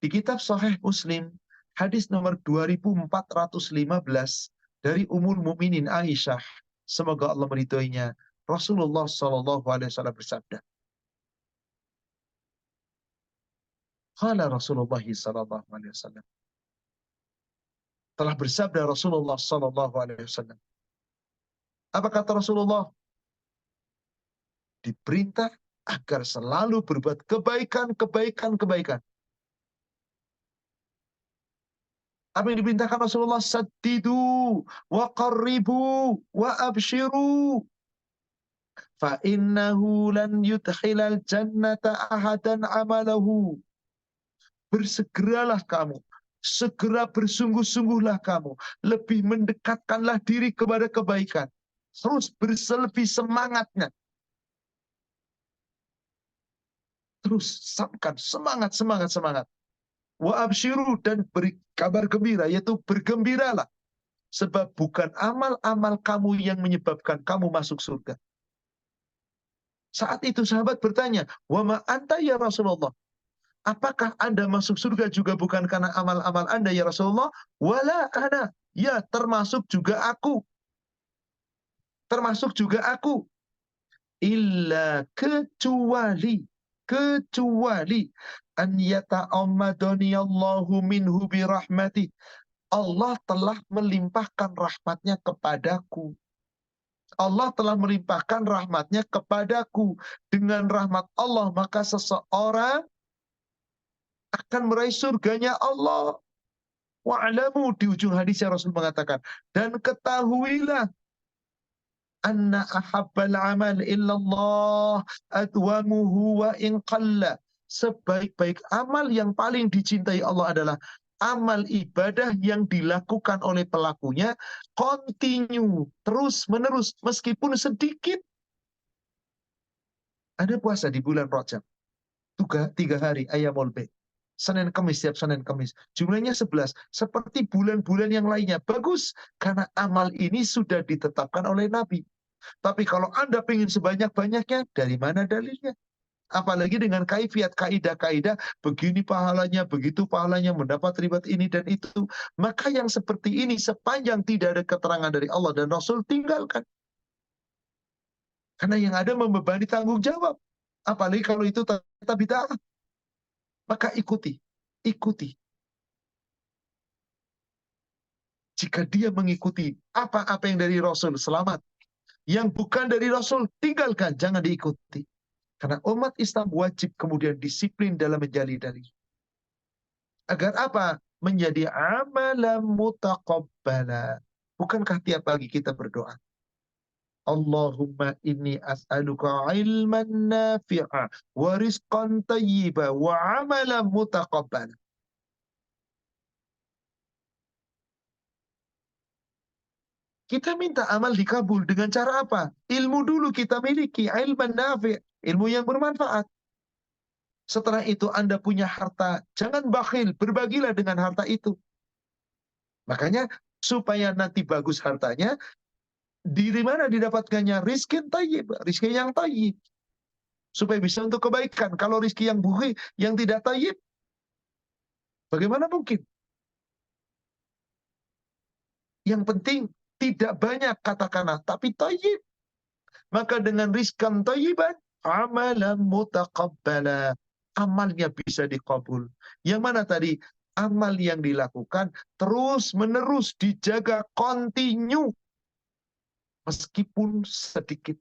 Di kitab Sahih Muslim, hadis nomor 2415 dari Ummul Mukminin Aisyah, semoga Allah meridhoinya, Rasulullah Shallallahu Alaihi Wasallam bersabda, qala Rasulullah Sallallahu Alaihi Wasallam, telah bersabda Rasulullah Sallallahu Alaihi Wasallam. Apa kata Rasulullah? Diperintah agar selalu berbuat kebaikan, kebaikan, kebaikan. Apa yang diperintahkan Rasulullah? Saddidu wa qarribu wa abshiru. Fa innahu lan yudkhilal jannata ahadan amalahu. Bersegeralah kamu, segera bersungguh-sungguhlah kamu, lebih mendekatkanlah diri kepada kebaikan. Terus lebih semangatnya. Terus semangat, semangat. Wa abshiru, dan beri kabar gembira, yaitu bergembiralah. Sebab bukan amal-amal kamu yang menyebabkan kamu masuk surga. Saat itu sahabat bertanya, "Wa ma anta ya Rasulullah?" Apakah Anda masuk surga juga bukan karena amal-amal Anda ya Rasulullah? Wala ana. Ya, termasuk juga aku. Termasuk juga aku. Illa kecuali an yata'ammadani Allahu minhu birahmati. Allah telah melimpahkan rahmatnya kepadaku. Allah telah melimpahkan rahmatnya kepadaku. Dengan rahmat Allah, maka seseorang akan meraih surganya Allah. Wa'lamu, di ujung hadisnya Rasul mengatakan, dan ketahuilah, anna ahabbal amal illallah adwamuhu wa in qalla. Sebaik-baik amal yang paling dicintai Allah adalah amal ibadah yang dilakukan oleh pelakunya continue, terus menerus, meskipun sedikit. Ada puasa di bulan Rajab, 3 hari Ayyamul Bid, Senin Kamis, setiap Senin Kamis. Jumlahnya 11. Seperti bulan-bulan yang lainnya. Bagus. Karena amal ini sudah ditetapkan oleh Nabi. Tapi kalau Anda ingin sebanyak-banyaknya, dari mana dalilnya? Apalagi dengan kaifiat, kaidah-kaidah, begini pahalanya, begitu pahalanya, mendapat ribat ini dan itu. Maka yang seperti ini, sepanjang tidak ada keterangan dari Allah dan Rasul, tinggalkan. Karena yang ada membebani tanggung jawab. Apalagi kalau itu ternyata bid'ah. Maka ikuti. Jika dia mengikuti apa-apa yang dari Rasul, selamat. Yang bukan dari Rasul, tinggalkan, jangan diikuti. Karena umat Islam wajib kemudian disiplin dalam menjali dalil. Agar apa? Menjadi amalan mutaqabbala. Bukankah tiap pagi kita berdoa? Allahumma inni as'aluka ilman nafi'a wa rizqan tayyiba wa amalan mutaqabbala. Kita minta amal dikabul dengan cara apa? Ilmu dulu kita miliki, ilman nafi', ilmu yang bermanfaat. Setelah itu Anda punya harta, jangan bakhil, berbagilah dengan harta itu. Makanya supaya nanti bagus hartanya, dari mana didapatkannya? Rizkin tayyib, rizki yang tayyib. Supaya bisa untuk kebaikan. Kalau rizki yang buhi, yang tidak tayyib, bagaimana mungkin? Yang penting tidak banyak katakanlah, tapi tayyib. Maka dengan rizkan tayyiban, amalan mutaqabbala. Amalnya bisa dikabul. Yang mana tadi? Amal yang dilakukan terus-menerus dijaga kontinu. Meskipun sedikit.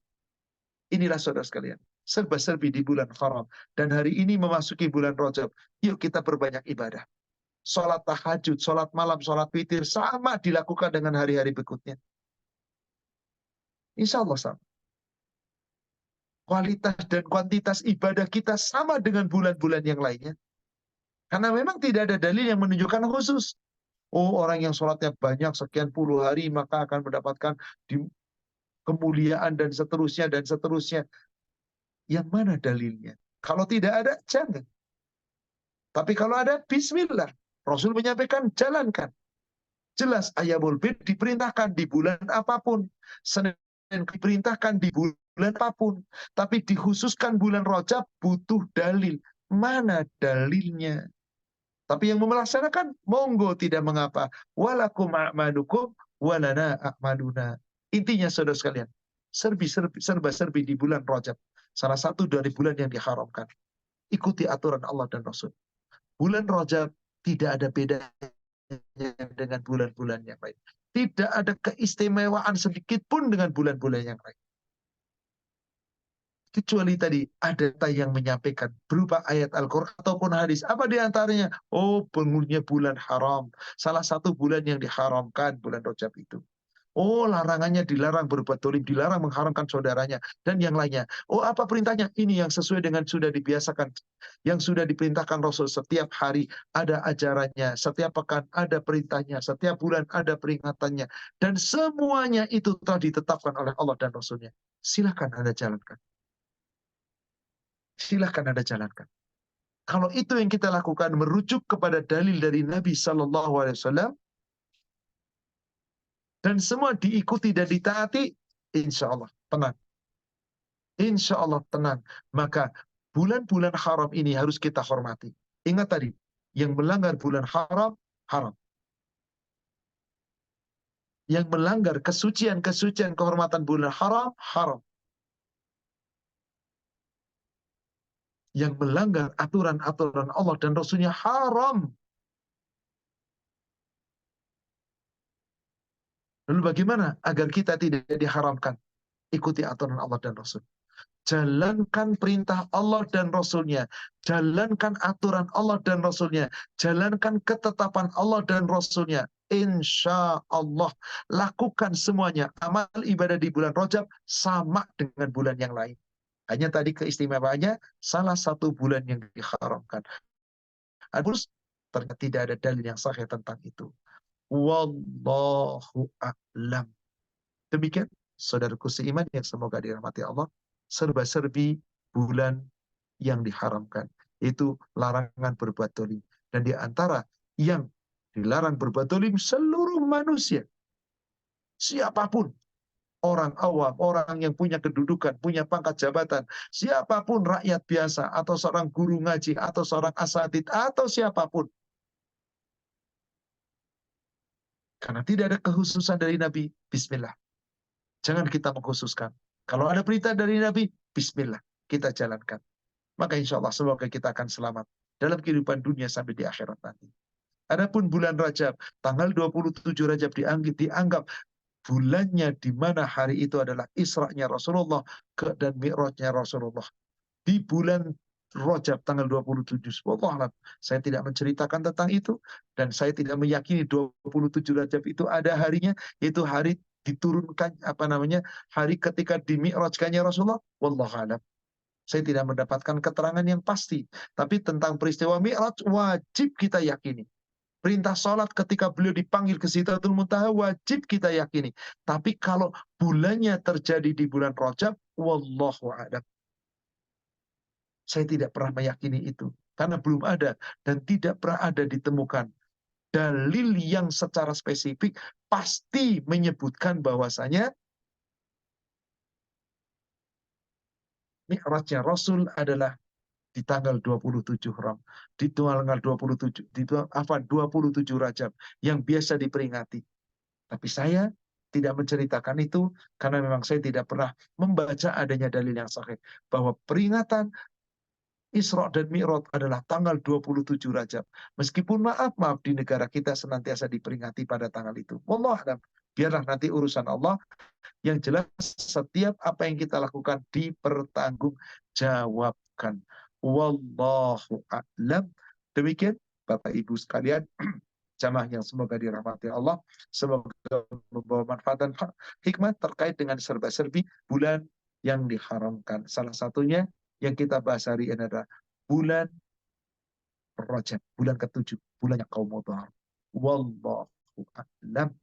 Inilah saudara sekalian. Serba-serbi di bulan haram. Dan hari ini memasuki bulan Rajab. Yuk kita perbanyak ibadah. Sholat tahajud, sholat malam, sholat witir. Sama dilakukan dengan hari-hari berikutnya. Insya Allah sama. Kualitas dan kuantitas ibadah kita sama dengan bulan-bulan yang lainnya. Karena memang tidak ada dalil yang menunjukkan khusus. Oh, orang yang sholatnya banyak sekian puluh hari maka akan mendapatkan kemuliaan dan seterusnya dan seterusnya. Yang mana dalilnya? Kalau tidak ada, jangan. Tapi kalau ada, bismillah. Rasul menyampaikan, jalankan. Jelas Ayyamul Bid diperintahkan di bulan apapun. Senin diperintahkan di bulan apapun. Tapi dikhususkan bulan Rajab butuh dalil. Mana dalilnya? Tapi yang melaksanakan, monggo tidak mengapa. Walakum a'malukum walana a'maluna. Intinya saudara sekalian, serba-serbi di bulan Rajab. Salah satu dari bulan yang diharamkan. Ikuti aturan Allah dan Rasul. Bulan Rajab tidak ada bedanya dengan bulan-bulan yang lain. Tidak ada keistimewaan sedikit pun dengan bulan-bulan yang lain. Kecuali tadi ada yang menyampaikan berupa ayat Al-Quran ataupun hadis. Apa diantaranya? Oh, penghulunya bulan haram. Salah satu bulan yang diharamkan, bulan Rajab itu. Oh, larangannya dilarang berbuat dolim, dilarang mengharamkan saudaranya, dan yang lainnya. Oh, apa perintahnya? Ini yang sesuai dengan sudah dibiasakan, yang sudah diperintahkan Rasul. Setiap hari ada ajarannya, setiap pekan ada perintahnya, setiap bulan ada peringatannya, dan semuanya itu telah ditetapkan oleh Allah dan Rasulnya. Silahkan Anda jalankan. Silahkan Anda jalankan. Kalau itu yang kita lakukan merujuk kepada dalil dari Nabi Sallallahu Alaihi Wasallam, dan semua diikuti dan ditaati, insya Allah tenang. Insya Allah tenang. Maka bulan-bulan haram ini harus kita hormati. Ingat tadi, yang melanggar bulan haram, haram. Yang melanggar kesucian-kesucian kehormatan bulan haram, haram. Yang melanggar aturan-aturan Allah dan Rasulnya, haram. Lalu bagaimana agar kita tidak diharamkan? Ikuti aturan Allah dan Rasul. Jalankan perintah Allah dan Rasulnya. Jalankan aturan Allah dan Rasulnya. Jalankan ketetapan Allah dan Rasulnya. Insya Allah. Lakukan semuanya. Amal ibadah di bulan Rajab sama dengan bulan yang lain. Hanya tadi keistimewaannya, salah satu bulan yang diharamkan. Ternyata tidak ada dalil yang sahih tentang itu. Wallahu a'lam. Demikian, saudaraku seiman yang semoga dirahmati Allah, serba-serbi bulan yang diharamkan. Itu larangan berbuat dolim. Dan di antara yang dilarang berbuat dolim, seluruh manusia. Siapapun. Orang awam, orang yang punya kedudukan, punya pangkat jabatan. Siapapun rakyat biasa, atau seorang guru ngaji, atau seorang asatid, atau siapapun. Karena tidak ada kekhususan dari Nabi, bismillah. Jangan kita mengkhususkan. Kalau ada perintah dari Nabi, bismillah, kita jalankan. Maka insya Allah semoga kita akan selamat dalam kehidupan dunia sampai di akhirat nanti. Adapun bulan Rajab, tanggal 27 Rajab dianggap bulannya di mana hari itu adalah Isra-nya Rasulullah dan Mi'rajnya Rasulullah. Di bulan Rajab tanggal 27. Wallahualam, saya tidak menceritakan tentang itu dan saya tidak meyakini 27 Rajab itu ada harinya, itu hari diturunkan hari ketika dimi'rajkannya Rasulullah. Wallahualam. Saya tidak mendapatkan keterangan yang pasti, tapi tentang peristiwa Mi'raj wajib kita yakini. Perintah sholat ketika beliau dipanggil ke Sidratul Muntaha wajib kita yakini. Tapi kalau bulannya terjadi di bulan Rajab, wallahu a'lam. Saya tidak pernah meyakini itu. Karena belum ada dan tidak pernah ada ditemukan dalil yang secara spesifik pasti menyebutkan bahwasanya Mi'rajnya Rasul adalah di tanggal 27 Ram, di tanggal 27 Rajab yang biasa diperingati. Tapi saya tidak menceritakan itu karena memang saya tidak pernah membaca adanya dalil yang sahih bahwa peringatan Isra dan Mi'raj adalah tanggal 27 Rajab. Meskipun maaf di negara kita senantiasa diperingati pada tanggal itu. Wallahualam. Biarlah nanti urusan Allah. Yang jelas setiap apa yang kita lakukan dipertanggungjawabkan. Wallahu a'lam. Demikian Bapak Ibu sekalian, jamaah yang semoga dirahmati Allah, semoga membawa manfaat dan hikmah terkait dengan serba-serbi bulan yang diharamkan. Salah satunya yang kita bahas hari ini adalah bulan Rajab, bulan ke-7, bulannya kaum mudhar. Wallahu a'lam.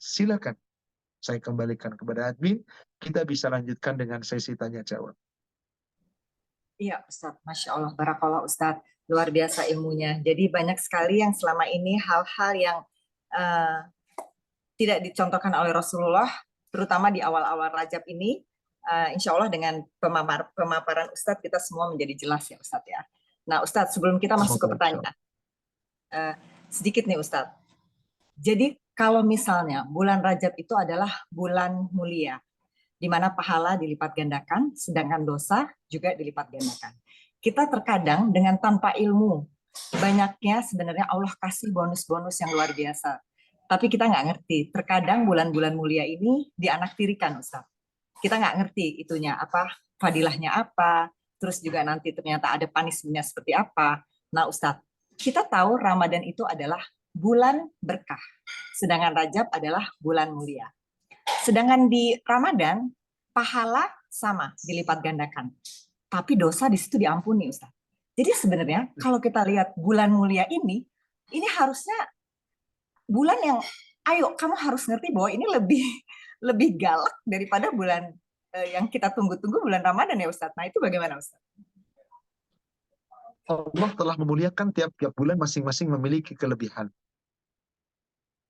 Silakan saya kembalikan kepada admin, kita bisa lanjutkan dengan sesi tanya jawab. Iya Ustadz, Masya Allah, Barakallah Ustadz, luar biasa ilmunya. Jadi banyak sekali yang selama ini hal-hal yang tidak dicontohkan oleh Rasulullah, terutama di awal-awal Rajab ini. Insya Allah dengan pemaparan Ustadz kita semua menjadi jelas ya Ustadz ya. Nah Ustadz, sebelum kita masuk ke pertanyaan, sedikit nih Ustadz. Jadi kalau misalnya bulan Rajab itu adalah bulan mulia, di mana pahala dilipat gandakan, sedangkan dosa juga dilipat gandakan. Kita terkadang dengan tanpa ilmu, banyaknya sebenarnya Allah kasih bonus-bonus yang luar biasa. Tapi kita nggak ngerti, terkadang bulan-bulan mulia ini dianaktirikan Ustadz. Kita nggak ngerti itunya apa, fadilahnya apa, terus juga nanti ternyata ada punishment-nya seperti apa. Nah Ustadz, kita tahu Ramadan itu adalah bulan berkah, sedangkan Rajab adalah bulan mulia. Sedangkan di Ramadan, pahala sama, dilipat gandakan. Tapi dosa di situ diampuni, Ustaz. Jadi sebenarnya kalau kita lihat bulan mulia ini harusnya bulan yang, ayo kamu harus ngerti bahwa ini lebih galak daripada bulan yang kita tunggu-tunggu bulan Ramadan ya Ustaz. Nah itu bagaimana Ustaz? Allah telah memuliakan tiap-tiap bulan masing-masing memiliki kelebihan.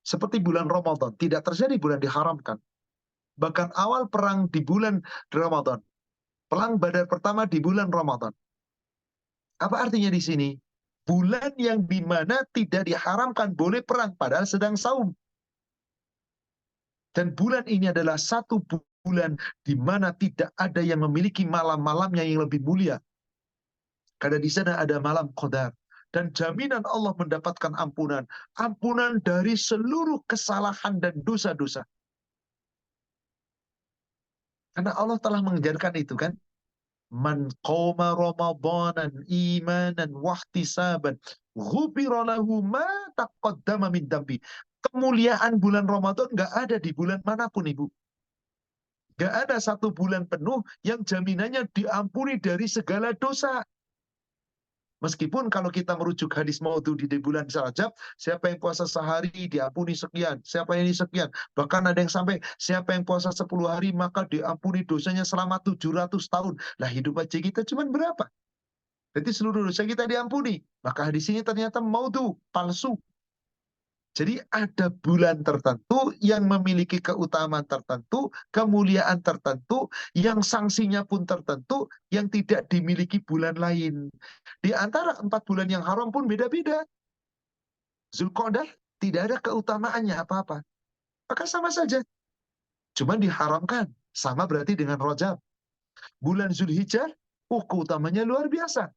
Seperti bulan Ramadan, tidak terjadi bulan diharamkan. Bahkan awal perang di bulan Ramadan. Perang Badar pertama di bulan Ramadan. Apa artinya di sini? Bulan yang dimana tidak diharamkan boleh perang, padahal sedang saum. Dan bulan ini adalah satu bulan di mana tidak ada yang memiliki malam-malamnya yang lebih mulia. Karena di sana ada malam Qadar. Dan jaminan Allah mendapatkan ampunan. Ampunan dari seluruh kesalahan dan dosa-dosa. Karena Allah telah mengajarkan itu kan. Man qoma ramadanan imanan wahtisaban ghufira lahu ma taqaddama min dambi. Kemuliaan bulan Ramadan nggak ada di bulan manapun, Ibu. Nggak ada satu bulan penuh yang jaminannya diampuni dari segala dosa. Meskipun kalau kita merujuk hadis maudhu di bulan Rajab, siapa yang puasa sehari diampuni sekian, siapa yang ini sekian. Bahkan ada yang sampai siapa yang puasa 10 hari maka diampuni dosanya selama 700 tahun. Lah hidup aja kita cuma berapa? Jadi seluruh dosa kita diampuni. Maka hadis ini ternyata maudhu, palsu. Jadi ada bulan tertentu yang memiliki keutamaan tertentu, kemuliaan tertentu, yang sanksinya pun tertentu, yang tidak dimiliki bulan lain. Di antara 4 bulan yang haram pun beda-beda. Zulqa'dah tidak ada keutamaannya apa-apa. Maka sama saja. Cuma diharamkan. Sama berarti dengan Rajab. Bulan Zulhijjah, keutamanya luar biasa.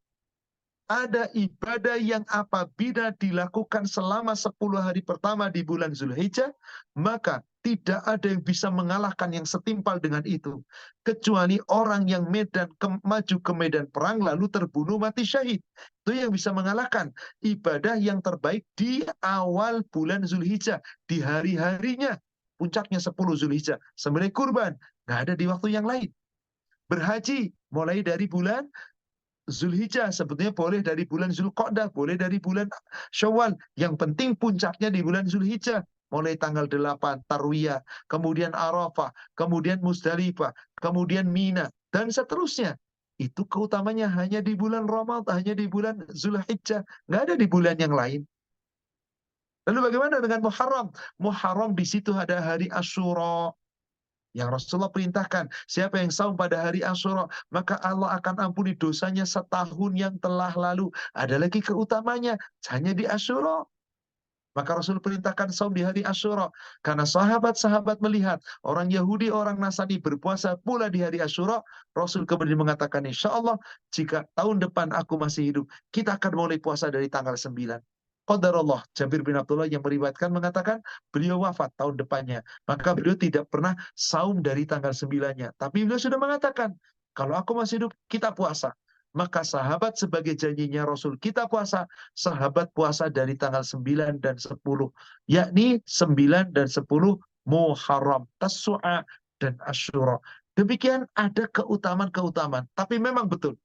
Ada ibadah yang apabila dilakukan selama 10 hari pertama di bulan Zulhijjah, maka tidak ada yang bisa mengalahkan yang setimpal dengan itu. Kecuali orang yang maju ke medan perang lalu terbunuh mati syahid. Itu yang bisa mengalahkan ibadah yang terbaik di awal bulan Zulhijjah. Di hari-harinya, puncaknya 10 Zulhijjah. Sembelih kurban, nggak ada di waktu yang lain. Berhaji, mulai dari bulan Zulhijjah, sebetulnya boleh dari bulan Zulqa'dah, boleh dari bulan Syawal. Yang penting puncaknya di bulan Zulhijjah. Mulai tanggal 8, Tarwiyah, kemudian Arafah, kemudian Musdalifah, kemudian Mina, dan seterusnya. Itu keutamanya hanya di bulan Ramadan, hanya di bulan Zulhijjah. Nggak ada di bulan yang lain. Lalu bagaimana dengan Muharram? Muharram di situ ada hari Asyura. Yang Rasulullah perintahkan, siapa yang saum pada hari Asyura, maka Allah akan ampuni dosanya setahun yang telah lalu. Ada lagi keutamanya, hanya di Asyura. Maka Rasul perintahkan saum di hari Asyura. Karena sahabat-sahabat melihat orang Yahudi, orang Nasrani berpuasa pula di hari Asyura, Rasul kemudian mengatakan, insya Allah, jika tahun depan aku masih hidup, kita akan mulai puasa dari tanggal 9. Qadarullah, Jabir bin Abdullah yang meriwayatkan mengatakan, beliau wafat tahun depannya. Maka beliau tidak pernah saum dari tanggal 9-nya. Tapi beliau sudah mengatakan, kalau aku masih hidup, kita puasa. Maka sahabat sebagai janjinya Rasul, kita puasa. Sahabat puasa dari tanggal 9 dan 10. Yakni 9 dan 10 Muharram, Tasu'a, dan Asyura. Demikian ada keutamaan-keutamaan. Tapi memang betul,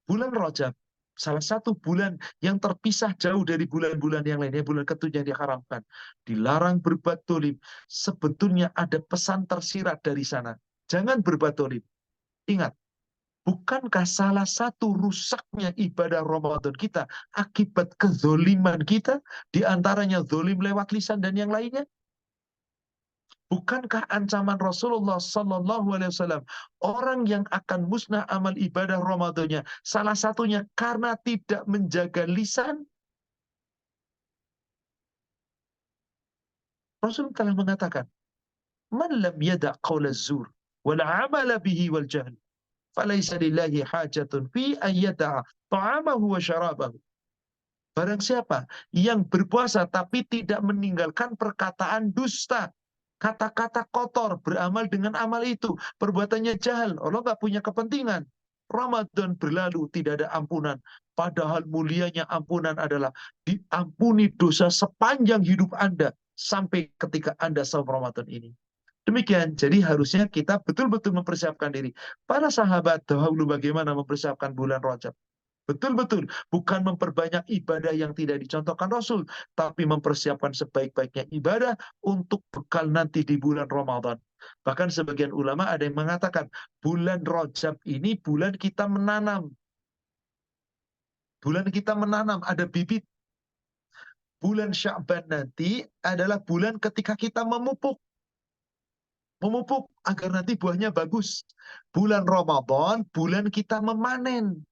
bulan Rajab, salah satu bulan yang terpisah jauh dari bulan-bulan yang lainnya, bulan ketujuh yang diharamkan. Dilarang berbuat dolim. Sebetulnya ada pesan tersirat dari sana. Jangan berbuat dolim. Ingat, bukankah salah satu rusaknya ibadah Ramadan kita akibat kezoliman kita, di antaranya zolim lewat lisan dan yang lainnya? Bukankah ancaman Rasulullah Sallallahu Alaihi Wasallam orang yang akan musnah amal ibadah Ramadannya salah satunya karena tidak menjaga lisan? Rasul telah mengatakan, "Man lam yada' qaula zur wal 'amala bihi wal jahl, falaysa lillahi hajatun fi an yada'a ta'amahu wa syarabahu." Barang siapa yang berpuasa tapi tidak meninggalkan perkataan dusta, kata-kata kotor, beramal dengan amal itu, perbuatannya jahil, Allah nggak punya kepentingan. Ramadan berlalu, tidak ada ampunan. Padahal mulianya ampunan adalah diampuni dosa sepanjang hidup Anda sampai ketika Anda saum Ramadan ini. Demikian, jadi harusnya kita betul-betul mempersiapkan diri. Para sahabat dahulu bagaimana mempersiapkan bulan Rajab? Betul-betul, bukan memperbanyak ibadah yang tidak dicontohkan Rasul, tapi mempersiapkan sebaik-baiknya ibadah untuk bekal nanti di bulan Ramadan. Bahkan sebagian ulama ada yang mengatakan, bulan Rajab ini bulan kita menanam. Bulan kita menanam, ada bibit. bulan Sya'ban nanti adalah bulan ketika kita memupuk agar nanti buahnya bagus. Bulan Ramadan, bulan kita memanen.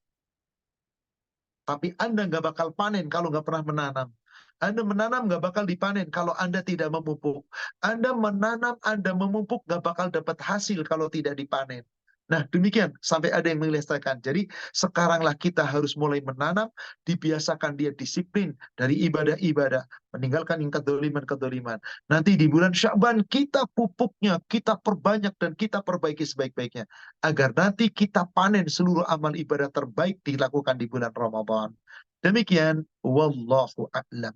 Tapi Anda nggak bakal panen kalau nggak pernah menanam. Anda menanam nggak bakal dipanen kalau Anda tidak memupuk. Anda menanam, Anda memupuk nggak bakal dapat hasil kalau tidak dipanen. Nah demikian sampai ada yang menyelesaikan. Jadi sekaranglah kita harus mulai menanam, dibiasakan dia disiplin dari ibadah-ibadah, meninggalkan yang kedoliman-kedoliman. Nanti di bulan Sya'ban kita pupuknya, kita perbanyak dan kita perbaiki sebaik-baiknya. Agar nanti kita panen seluruh amal ibadah terbaik dilakukan di bulan Ramadan. Demikian, wallahu a'lam.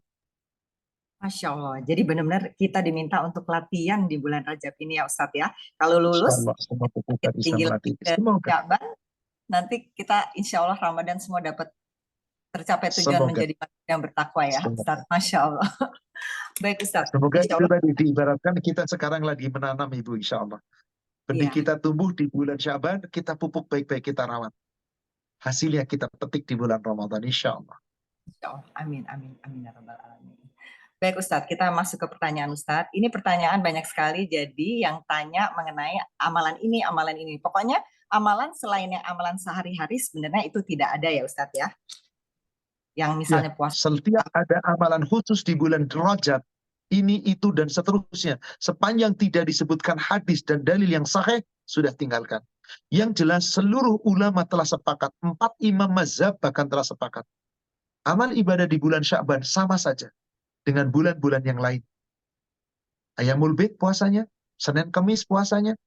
Masya Allah. Jadi benar-benar kita diminta untuk latihan di bulan Rajab ini ya Ustadz ya. Kalau lulus, Insyaallah semua kita kita bisa tinggi melatih. ke Semoga, Syaban, nanti kita insya Allah Ramadan semua dapat tercapai tujuan semoga, menjadi manusia yang bertakwa ya semoga. Ustadz. Masya Allah. Baik Ustadz, Semoga insya itu Allah. tadi diibaratkan kita sekarang lagi menanam Ibu, insya Allah. Benih Iya, kita tumbuh di bulan Syaban, kita pupuk baik-baik, kita rawat. Hasilnya kita petik di bulan Ramadan, insya Allah. insya Allah. Amin, amin, amin ya Rabbal Alamin. Baik Ustadz, kita masuk ke pertanyaan Ustadz. Ini pertanyaan banyak sekali, jadi yang tanya mengenai amalan ini, amalan ini. Pokoknya amalan selain yang amalan sehari-hari sebenarnya itu tidak ada ya Ustadz ya. Yang misalnya Ya, puasa. setiap ada amalan khusus di bulan Rajab, ini, itu, dan seterusnya. Sepanjang tidak disebutkan hadis dan dalil yang sahih, sudah tinggalkan. Yang jelas seluruh ulama telah sepakat, 4 imam mazhab bahkan telah sepakat. Amal ibadah di bulan Sya'ban sama saja dengan bulan-bulan yang lain. Ayamul Bid puasanya, Senin Kamis puasanya.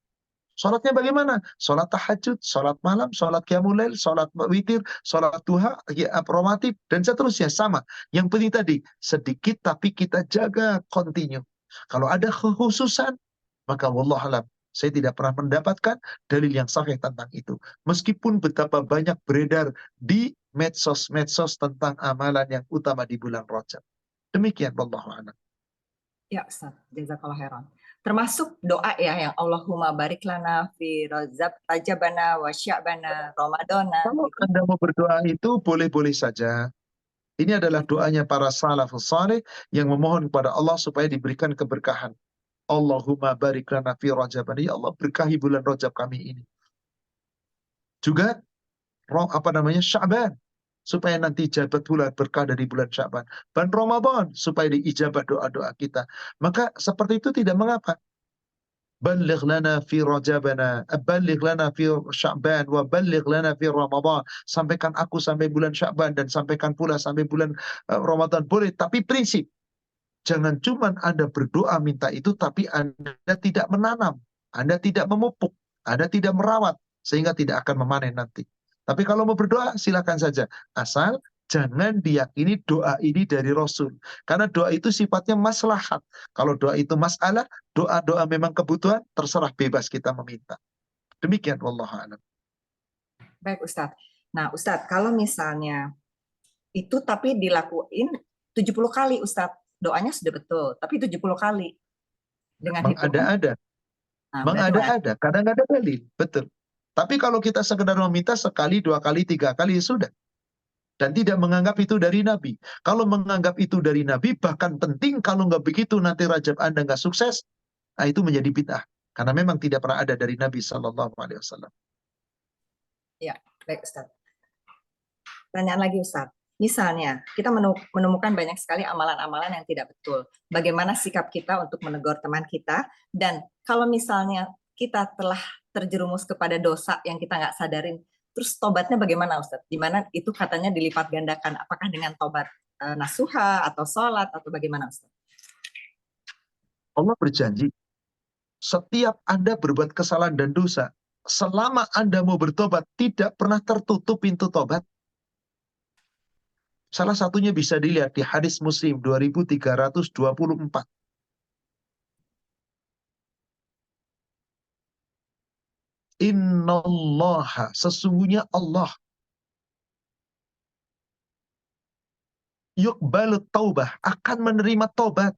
Sholatnya bagaimana? Sholat tahajud, sholat malam, sholat qiyamul lail, sholat witir, sholat duha, rawatib, dan seterusnya sama. Yang penting tadi, sedikit tapi kita jaga continue. Kalau ada kekhususan, maka wallahualam, saya tidak pernah mendapatkan dalil yang sahih tentang itu. Meskipun betapa banyak beredar di medsos-medsos tentang amalan yang utama di bulan Rajab. Demikian, wallahualam. Ya Ustaz, jazakallah khairan. Termasuk doa ya yang Allahumma barik lana fi rajabana wa sya'bana ramadana. Kalau Anda mau berdoa itu boleh-boleh saja. Ini adalah doanya para salafus saleh yang memohon kepada Allah supaya diberikan keberkahan. Allahumma barik lana fi Rajab. Ya Allah, berkahi bulan Rajab kami ini. Juga Sya'ban, supaya nanti jabat pula berkah dari bulan Sya'ban. Dan Ramadan supaya diijabah doa-doa kita. Maka seperti itu tidak mengapa. Balligh lana fi Rajabana, balligh lana fi Sya'ban, wa balligh lana fi Ramadan. Sampaikan aku sampai bulan Sya'ban dan sampaikan pula sampai bulan Ramadan. Boleh, tapi prinsip. Jangan cuma Anda berdoa minta itu, tapi Anda tidak menanam, Anda tidak memupuk, Anda tidak merawat, sehingga tidak akan memanen nanti. Tapi kalau mau berdoa, silakan saja. Asal jangan diyakini doa ini dari Rasul. Karena doa itu sifatnya maslahat. Kalau doa itu masalah, doa-doa memang kebutuhan, terserah bebas kita meminta. Demikian, wallahu a'lam. Baik Ustadz. Nah Ustadz, kalau misalnya itu tapi dilakuin 70 kali Ustadz. Doanya sudah betul, tapi 70 kali. Dengan hitungan. Mengada-ada. Nah, Mengada-ada. Kadang ada dalil. Betul. Tapi kalau kita sekedar meminta sekali, 2 kali, 3 kali, ya sudah. Dan tidak menganggap itu dari Nabi. Kalau menganggap itu dari Nabi, bahkan penting kalau nggak begitu nanti Rajab Anda nggak sukses, nah itu menjadi bid'ah. Karena memang tidak pernah ada dari Nabi SAW. Ya, baik Ustaz. Pertanyaan lagi Ustaz. Misalnya, kita menemukan banyak sekali amalan-amalan yang tidak betul. Bagaimana sikap kita untuk menegur teman kita? Dan kalau misalnya kita telah terjerumus kepada dosa yang kita nggak sadarin, terus tobatnya bagaimana Ustaz? Di mana itu katanya dilipat gandakan. Apakah dengan tobat nasuha atau sholat atau bagaimana Ustaz? Allah berjanji, setiap Anda berbuat kesalahan dan dosa, selama Anda mau bertobat, tidak pernah tertutup pintu tobat. Salah satunya bisa dilihat di hadis Muslim 2324. Innallaha, sesungguhnya Allah, yuqbalu taubah, akan menerima tobat.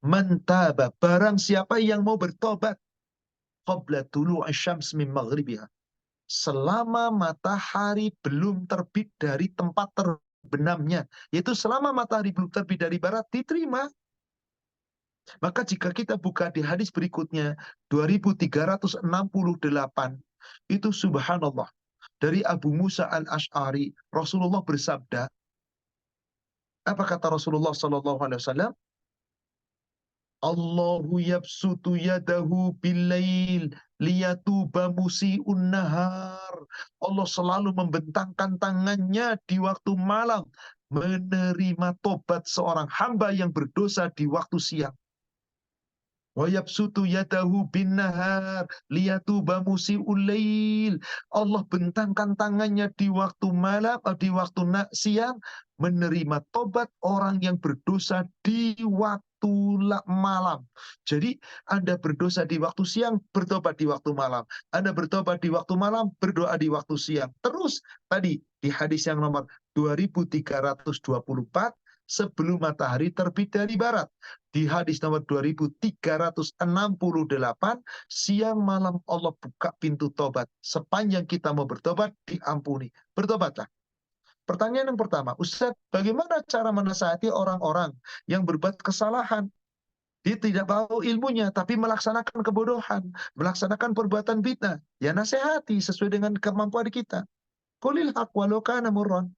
Mantaba, barang siapa yang mau bertobat, qabla tulu'i syams min maghribiha, selama matahari belum terbit dari tempat benamnya, yaitu selama matahari belum terbit dari barat, diterima. Maka jika kita buka di hadis berikutnya 2368, itu subhanallah, dari Abu Musa al-Ash'ari, Rasulullah bersabda, apa kata Rasulullah sallallahu alaihi wasallam? Allahu yabsutu yadahu billail liyatuba musi'un nahar. Allah selalu membentangkan tangannya di waktu malam menerima tobat seorang hamba yang berdosa di waktu siang. Wa yabsutu yadahu bin nahar liyatuba musi'ul lail. Allah bentangkan tangannya di waktu malam, di waktu siang, menerima tobat orang yang berdosa di waktu malam. Jadi Anda berdosa di waktu siang, bertobat di waktu malam. Anda bertobat di waktu malam, berdoa di waktu siang. Terus tadi di hadis yang nomor 2324, sebelum matahari terbit dari barat. Di hadis nomor 2368, siang malam Allah buka pintu tobat. Sepanjang kita mau bertobat, diampuni. Bertobatlah. Pertanyaan yang pertama, Ustaz, bagaimana cara menasihati orang-orang yang berbuat kesalahan? Dia tidak tahu ilmunya, tapi melaksanakan kebodohan, melaksanakan perbuatan bid'ah. Ya nasihati sesuai dengan kemampuan kita. Qulil haq walau kana murran.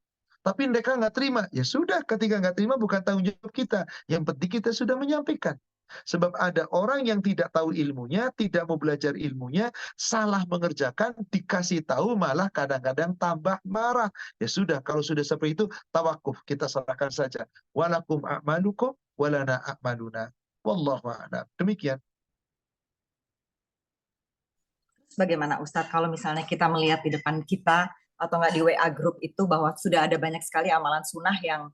Tapi mereka nggak terima. Ya sudah, ketika nggak terima bukan tanggung jawab kita. Yang penting kita sudah menyampaikan. Sebab ada orang yang tidak tahu ilmunya, tidak mau belajar ilmunya, salah mengerjakan, dikasih tahu malah kadang-kadang tambah marah. Ya sudah, kalau sudah seperti itu, tawakuf, kita serahkan saja. Walakum a'malukum, walana a'maluna. Wallahu a'lam. Demikian. Bagaimana Ustadz kalau misalnya kita melihat di depan kita atau nggak di WA group itu bahwa sudah ada banyak sekali amalan sunnah yang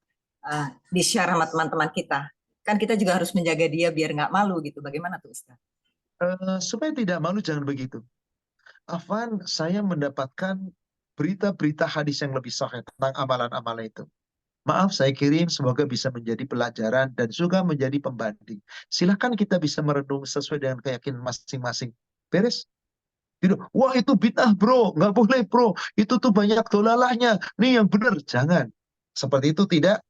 di-share sama teman-teman kita. Kan kita juga harus menjaga dia biar nggak malu gitu. Bagaimana tuh Ustadz? Supaya tidak malu jangan begitu. Afwan, saya mendapatkan berita-berita hadis yang lebih sahih tentang amalan-amalan itu. Maaf, saya kirim, semoga bisa menjadi pelajaran dan juga menjadi pembanding. Silahkan kita bisa merenung sesuai dengan keyakinan masing-masing. Beres? Gitu. Wah itu bid'ah bro, nggak boleh bro. Itu tuh banyak dolalahnya. Nih yang benar, jangan. Seperti itu tidak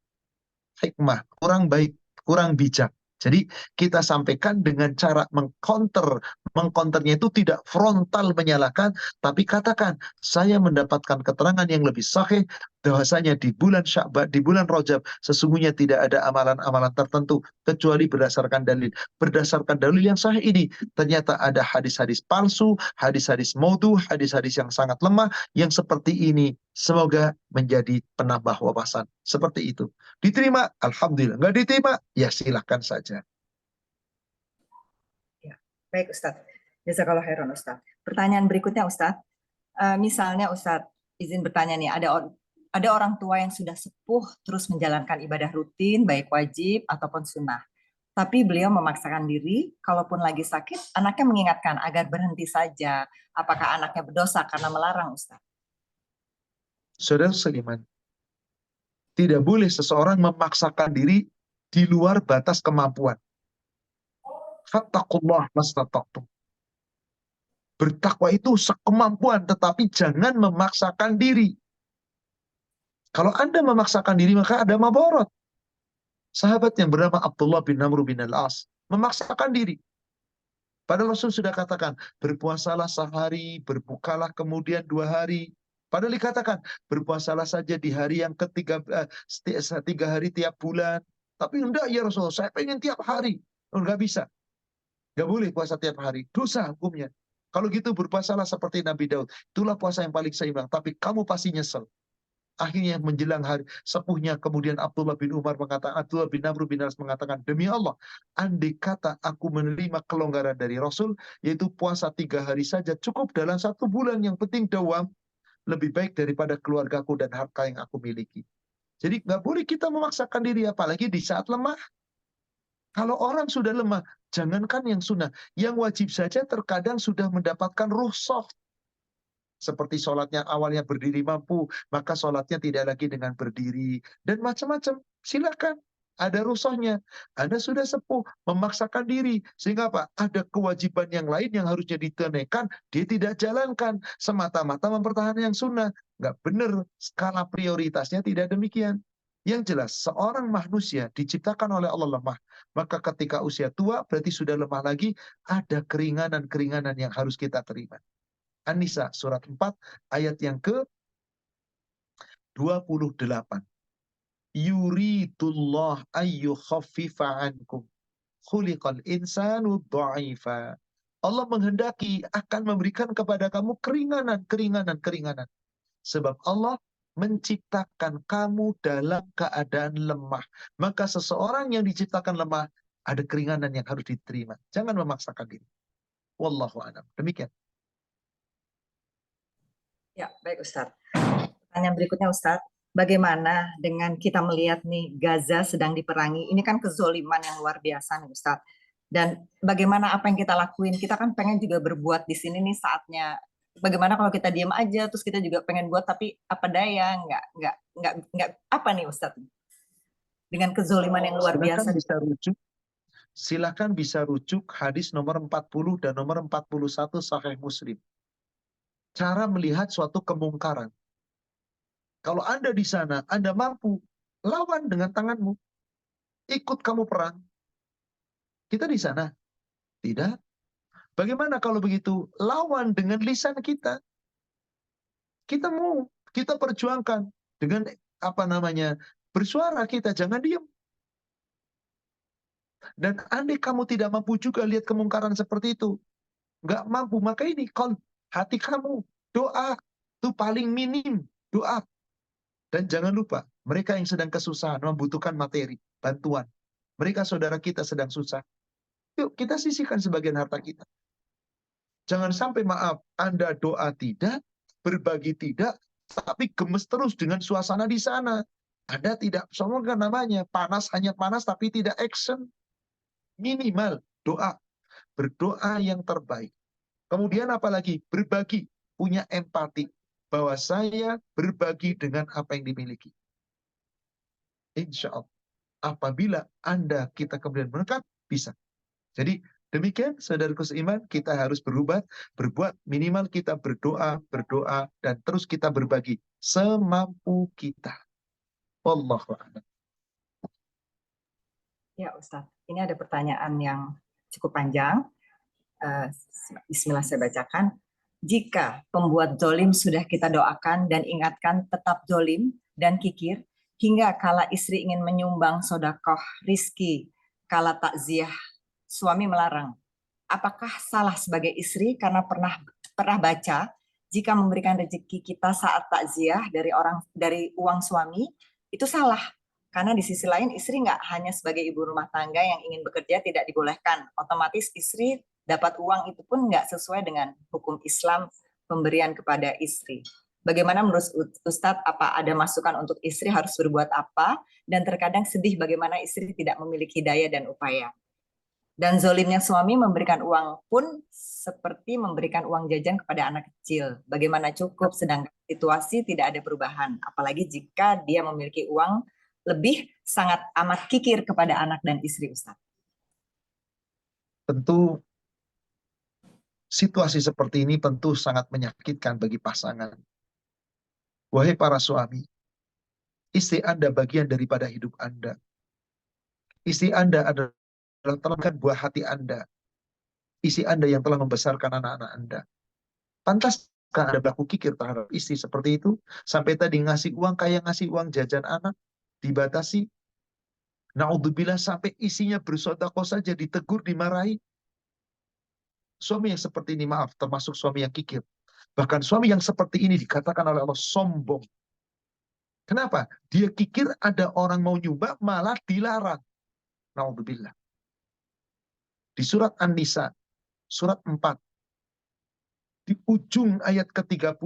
hikmah, kurang baik, kurang bijak. Jadi kita sampaikan dengan cara mengcounter. Mengcounternya itu tidak frontal menyalahkan, tapi katakan, saya mendapatkan keterangan yang lebih sahih, bahwasanya di bulan Sya'ban, di bulan Rajab, sesungguhnya tidak ada amalan-amalan tertentu, kecuali berdasarkan dalil. Berdasarkan dalil yang sahih ini, ternyata ada hadis-hadis palsu, hadis-hadis maudhu, hadis-hadis yang sangat lemah, yang seperti ini. Semoga menjadi penambah wawasan. Seperti itu. Diterima, alhamdulillah. Nggak diterima, ya silahkan saja. Ya, baik Ustadz. Jazakallahu khairan Ustadz. Pertanyaan berikutnya Ustadz. Misalnya Ustadz, izin bertanya nih, ada orang tua yang sudah sepuh terus menjalankan ibadah rutin, baik wajib ataupun sunnah. Tapi beliau memaksakan diri, kalaupun lagi sakit, anaknya mengingatkan agar berhenti saja. Apakah anaknya berdosa karena melarang Ustadz? Saudara seiman, tidak boleh seseorang memaksakan diri di luar batas kemampuan. Fattaqullah mastata'tum. Bertakwa itu sekemampuan, tetapi jangan memaksakan diri. Kalau Anda memaksakan diri, maka ada mabarat. Sahabat yang bernama Abdullah bin Amr bin Al-As memaksakan diri. Padahal Rasul sudah katakan, berpuasalah sehari, berbukalah kemudian 2 hari. Padahal dikatakan, berpuasalah saja di hari yang ketiga, 3 hari tiap bulan. Tapi enggak ya Rasul, saya pengen tiap hari. Enggak bisa. Enggak boleh puasa tiap hari. Dosa hukumnya. Kalau gitu berpuasalah seperti Nabi Daud. Itulah puasa yang paling seimbang. Tapi kamu pasti nyesel. Akhirnya menjelang hari sepuhnya, kemudian Abdullah bin Amr bin As mengatakan, demi Allah, andai kata aku menerima kelonggaran dari Rasul, yaitu puasa 3 hari saja cukup dalam 1 bulan, yang penting dawam, lebih baik daripada keluargaku dan harta yang aku miliki. Jadi nggak boleh kita memaksakan diri, apalagi di saat lemah. Kalau orang sudah lemah, jangankan yang sunnah, yang wajib saja terkadang sudah mendapatkan rukhsah. Seperti sholatnya awalnya berdiri mampu, maka sholatnya tidak lagi dengan berdiri. Dan macam-macam. Silakan. Ada rukhsahnya. Anda sudah sepuh, memaksakan diri. Sehingga apa? Ada kewajiban yang lain yang harusnya ditunaikan, dia tidak jalankan. Semata-mata mempertahankan yang sunnah. Nggak benar. Skala prioritasnya tidak demikian. Yang jelas, seorang manusia diciptakan oleh Allah lemah. Maka ketika usia tua, berarti sudah lemah lagi, ada keringanan-keringanan yang harus kita terima. An-Nisa surat 4 ayat yang ke-28. Yuridullah ayyukhaffifa ankum. Khuliqal insanu dha'ifa. Allah menghendaki akan memberikan kepada kamu keringanan. Sebab Allah menciptakan kamu dalam keadaan lemah. Maka seseorang yang diciptakan lemah, ada keringanan yang harus diterima. Jangan memaksakan diri. Wallahu a'lam. Demikian. Ya, baik Ustadz. Pertanyaan berikutnya Ustadz, bagaimana dengan kita melihat nih Gaza sedang diperangi? Ini kan kezoliman yang luar biasa nih Ustadz. Dan bagaimana apa yang kita lakuin? Kita kan pengen juga berbuat di sini nih saatnya. Bagaimana kalau kita diam aja terus kita juga pengen buat tapi apa daya nggak apa nih Ustadz? Dengan kezoliman yang luar biasa. Silakan bisa rujuk hadis nomor 40 dan nomor 41 Sahih Muslim. Cara melihat suatu kemungkaran. Kalau Anda di sana, Anda mampu, lawan dengan tanganmu. Ikut kamu perang. Kita di sana. Tidak. Bagaimana kalau begitu? Lawan dengan lisan kita. Kita mau, kita perjuangkan dengan bersuara kita, jangan diam. Dan andai kamu tidak mampu juga lihat kemungkaran seperti itu, nggak mampu, maka ini hati kamu, doa, itu paling minim, doa. Dan jangan lupa, mereka yang sedang kesusahan, membutuhkan materi, bantuan. Mereka saudara kita sedang susah. Yuk kita sisihkan sebagian harta kita. Jangan sampai maaf, Anda doa tidak, berbagi tidak, tapi gemes terus dengan suasana di sana. Anda tidak sombongkan namanya, panas hanya panas tapi tidak action. Minimal doa, berdoa yang terbaik. Kemudian apalagi berbagi, punya empati bahwa saya berbagi dengan apa yang dimiliki. Insya Allah, apabila kita kemudian menekan, bisa. Jadi demikian saudaraku seiman, kita harus berbuat minimal kita berdoa, dan terus kita berbagi semampu kita. Wallahu a'lam. Ya Ustadz, ini ada pertanyaan yang cukup panjang. Bismillah saya bacakan. Jika pembuat zolim sudah kita doakan dan ingatkan tetap zolim dan kikir, hingga kala istri ingin menyumbang sodakoh rizki, kala takziah suami melarang. Apakah salah sebagai istri karena pernah baca jika memberikan rezeki kita saat takziah dari uang suami itu salah, karena di sisi lain istri nggak hanya sebagai ibu rumah tangga yang ingin bekerja tidak dibolehkan, otomatis istri dapat uang itu pun nggak sesuai dengan hukum Islam pemberian kepada istri. Bagaimana menurut Ustadz, apa ada masukan untuk istri harus berbuat apa, dan terkadang sedih bagaimana istri tidak memiliki daya dan upaya. Dan zolimnya suami memberikan uang pun seperti memberikan uang jajan kepada anak kecil. Bagaimana cukup, sedangkan situasi tidak ada perubahan. Apalagi jika dia memiliki uang lebih, sangat amat kikir kepada anak dan istri, Ustaz. Tentu situasi seperti ini tentu sangat menyakitkan bagi pasangan. Wahai para suami, istri Anda bagian daripada hidup Anda. Istri Anda adalah telah buah hati Anda. Istri Anda yang telah membesarkan anak-anak Anda. Pantaskah Anda berlaku kikir terhadap istri seperti itu? Sampai tadi ngasih uang kayak ngasih uang jajan anak, dibatasi. Na'udzubillah, sampai isinya bersedekah saja ditegur, dimarahi. Suami yang seperti ini, maaf, termasuk suami yang kikir. Bahkan suami yang seperti ini dikatakan oleh Allah sombong. Kenapa? Dia kikir ada orang mau nyumbang malah dilarang. Na'udzubillah. Di surat An-Nisa, surat 4, di ujung ayat ke-36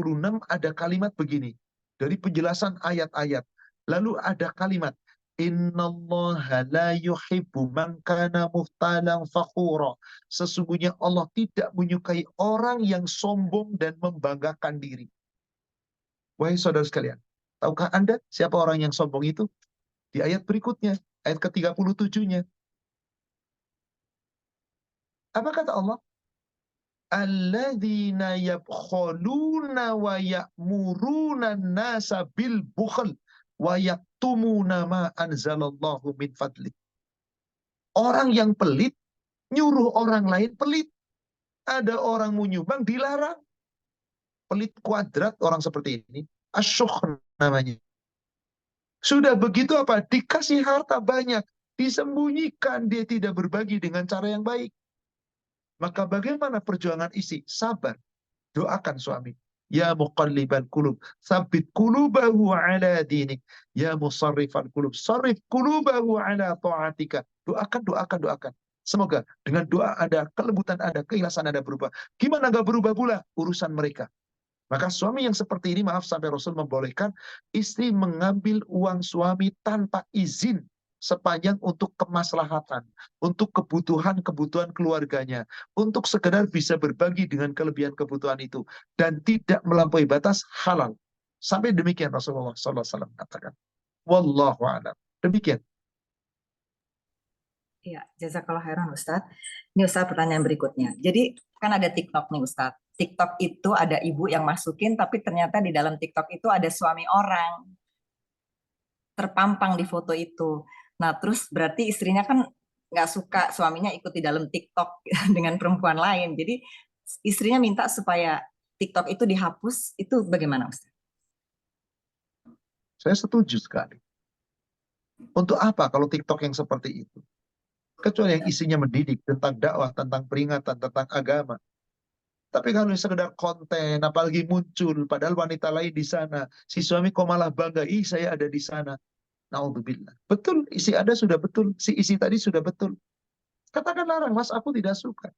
ada kalimat begini. Dari penjelasan ayat-ayat. Lalu ada kalimat, Innallaha la yuhibbu man kana muhtalan fakhura. Sesungguhnya Allah tidak menyukai orang yang sombong dan membanggakan diri. Wahai saudara sekalian, tahukah Anda siapa orang yang sombong itu? Di ayat berikutnya, ayat ke-37-nya. Apa kata Allah? Alladzina yabkhaluna wa ya'muruna an-nasa bil bukhl. wa yaktumuna ma anzalallahu min fadli. Orang yang pelit nyuruh orang lain pelit. Ada orang mau nyumbang dilarang. Pelit kuadrat orang seperti ini. Asyukh namanya. Sudah begitu apa? Dikasih harta banyak. Disembunyikan, dia tidak berbagi dengan cara yang baik. Maka bagaimana perjuangan istri? Sabar. Doakan suami. Ya muqallibal qulub, tsabbit qulubahu ala dinik. Ya musarrifal qulub, sarrif qulubahu ala ta'atika. Doakan, doakan, doakan. Semoga dengan doa ada, kelembutan ada, keikhlasan ada berubah. Gimana gak berubah pula? Urusan mereka. Maka suami yang seperti ini, maaf, sampai Rasul membolehkan istri mengambil uang suami tanpa izin sepanjang untuk kemaslahatan, untuk kebutuhan-kebutuhan keluarganya, untuk sekedar bisa berbagi dengan kelebihan kebutuhan itu, dan tidak melampaui batas, halal. Sampai demikian Rasulullah SAW mengatakan. Wallahu a'lam. Demikian. Iya, jazakallah khairan Ustadz. Ini Ustadz pertanyaan berikutnya. Jadi kan ada TikTok nih Ustadz. TikTok itu ada ibu yang masukin, tapi ternyata di dalam TikTok itu ada suami orang terpampang di foto itu. Nah, terus berarti istrinya kan nggak suka suaminya ikut di dalam TikTok dengan perempuan lain. Jadi istrinya minta supaya TikTok itu dihapus. Itu bagaimana Ustadz? Saya setuju sekali. Untuk apa kalau TikTok yang seperti itu? Kecuali yang isinya mendidik tentang dakwah, tentang peringatan, tentang agama. Tapi kalau sekedar konten, apalagi muncul, padahal wanita lain di sana, si suami kok malah bangga, ih saya ada di sana. Naudzubillah. Betul, isi ada sudah betul, si isi tadi sudah betul. Katakan larang, mas aku tidak suka.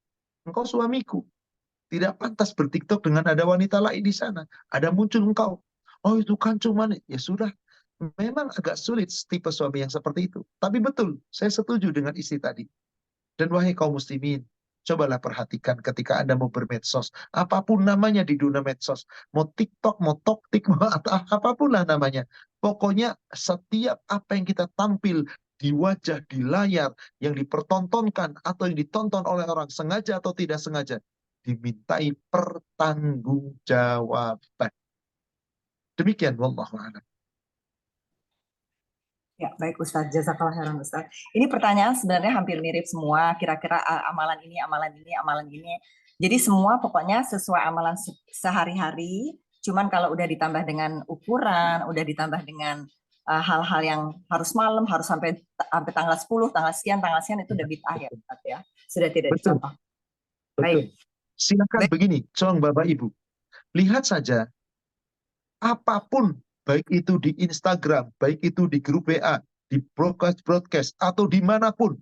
Engkau suamiku. Tidak pantas bertiktok dengan ada wanita lain di sana. Ada muncul engkau. Oh itu kan cuman, ya sudah. Memang agak sulit tipe suami yang seperti itu. Tapi betul, saya setuju dengan istri tadi. Dan wahai kaum muslimin, cobalah perhatikan ketika Anda mau bermedsos. Apapun namanya di dunia medsos. Mau TikTok, mau Toktik, mau apapun lah namanya. Pokoknya setiap apa yang kita tampil di wajah, di layar, yang dipertontonkan atau yang ditonton oleh orang sengaja atau tidak sengaja, dimintai pertanggungjawaban. Demikian, wallahu a'lam. Ya, baik Ustadz, jazakallah khairan Ustadz. Ini pertanyaan sebenarnya hampir mirip semua, kira-kira amalan ini, amalan ini, amalan ini. Jadi semua pokoknya sesuai amalan sehari-hari, cuman kalau udah ditambah dengan ukuran, udah ditambah dengan hal-hal yang harus malam, harus sampai tanggal 10, tanggal sekian itu udah bid'ah ya Ustadz ya. Sudah tidak Betul. dicontoh. Betul. Baik. Silakan Baik. begini, coba Bapak Ibu. Lihat saja, apapun, baik itu di Instagram, baik itu di grup WA, di broadcast, atau dimanapun,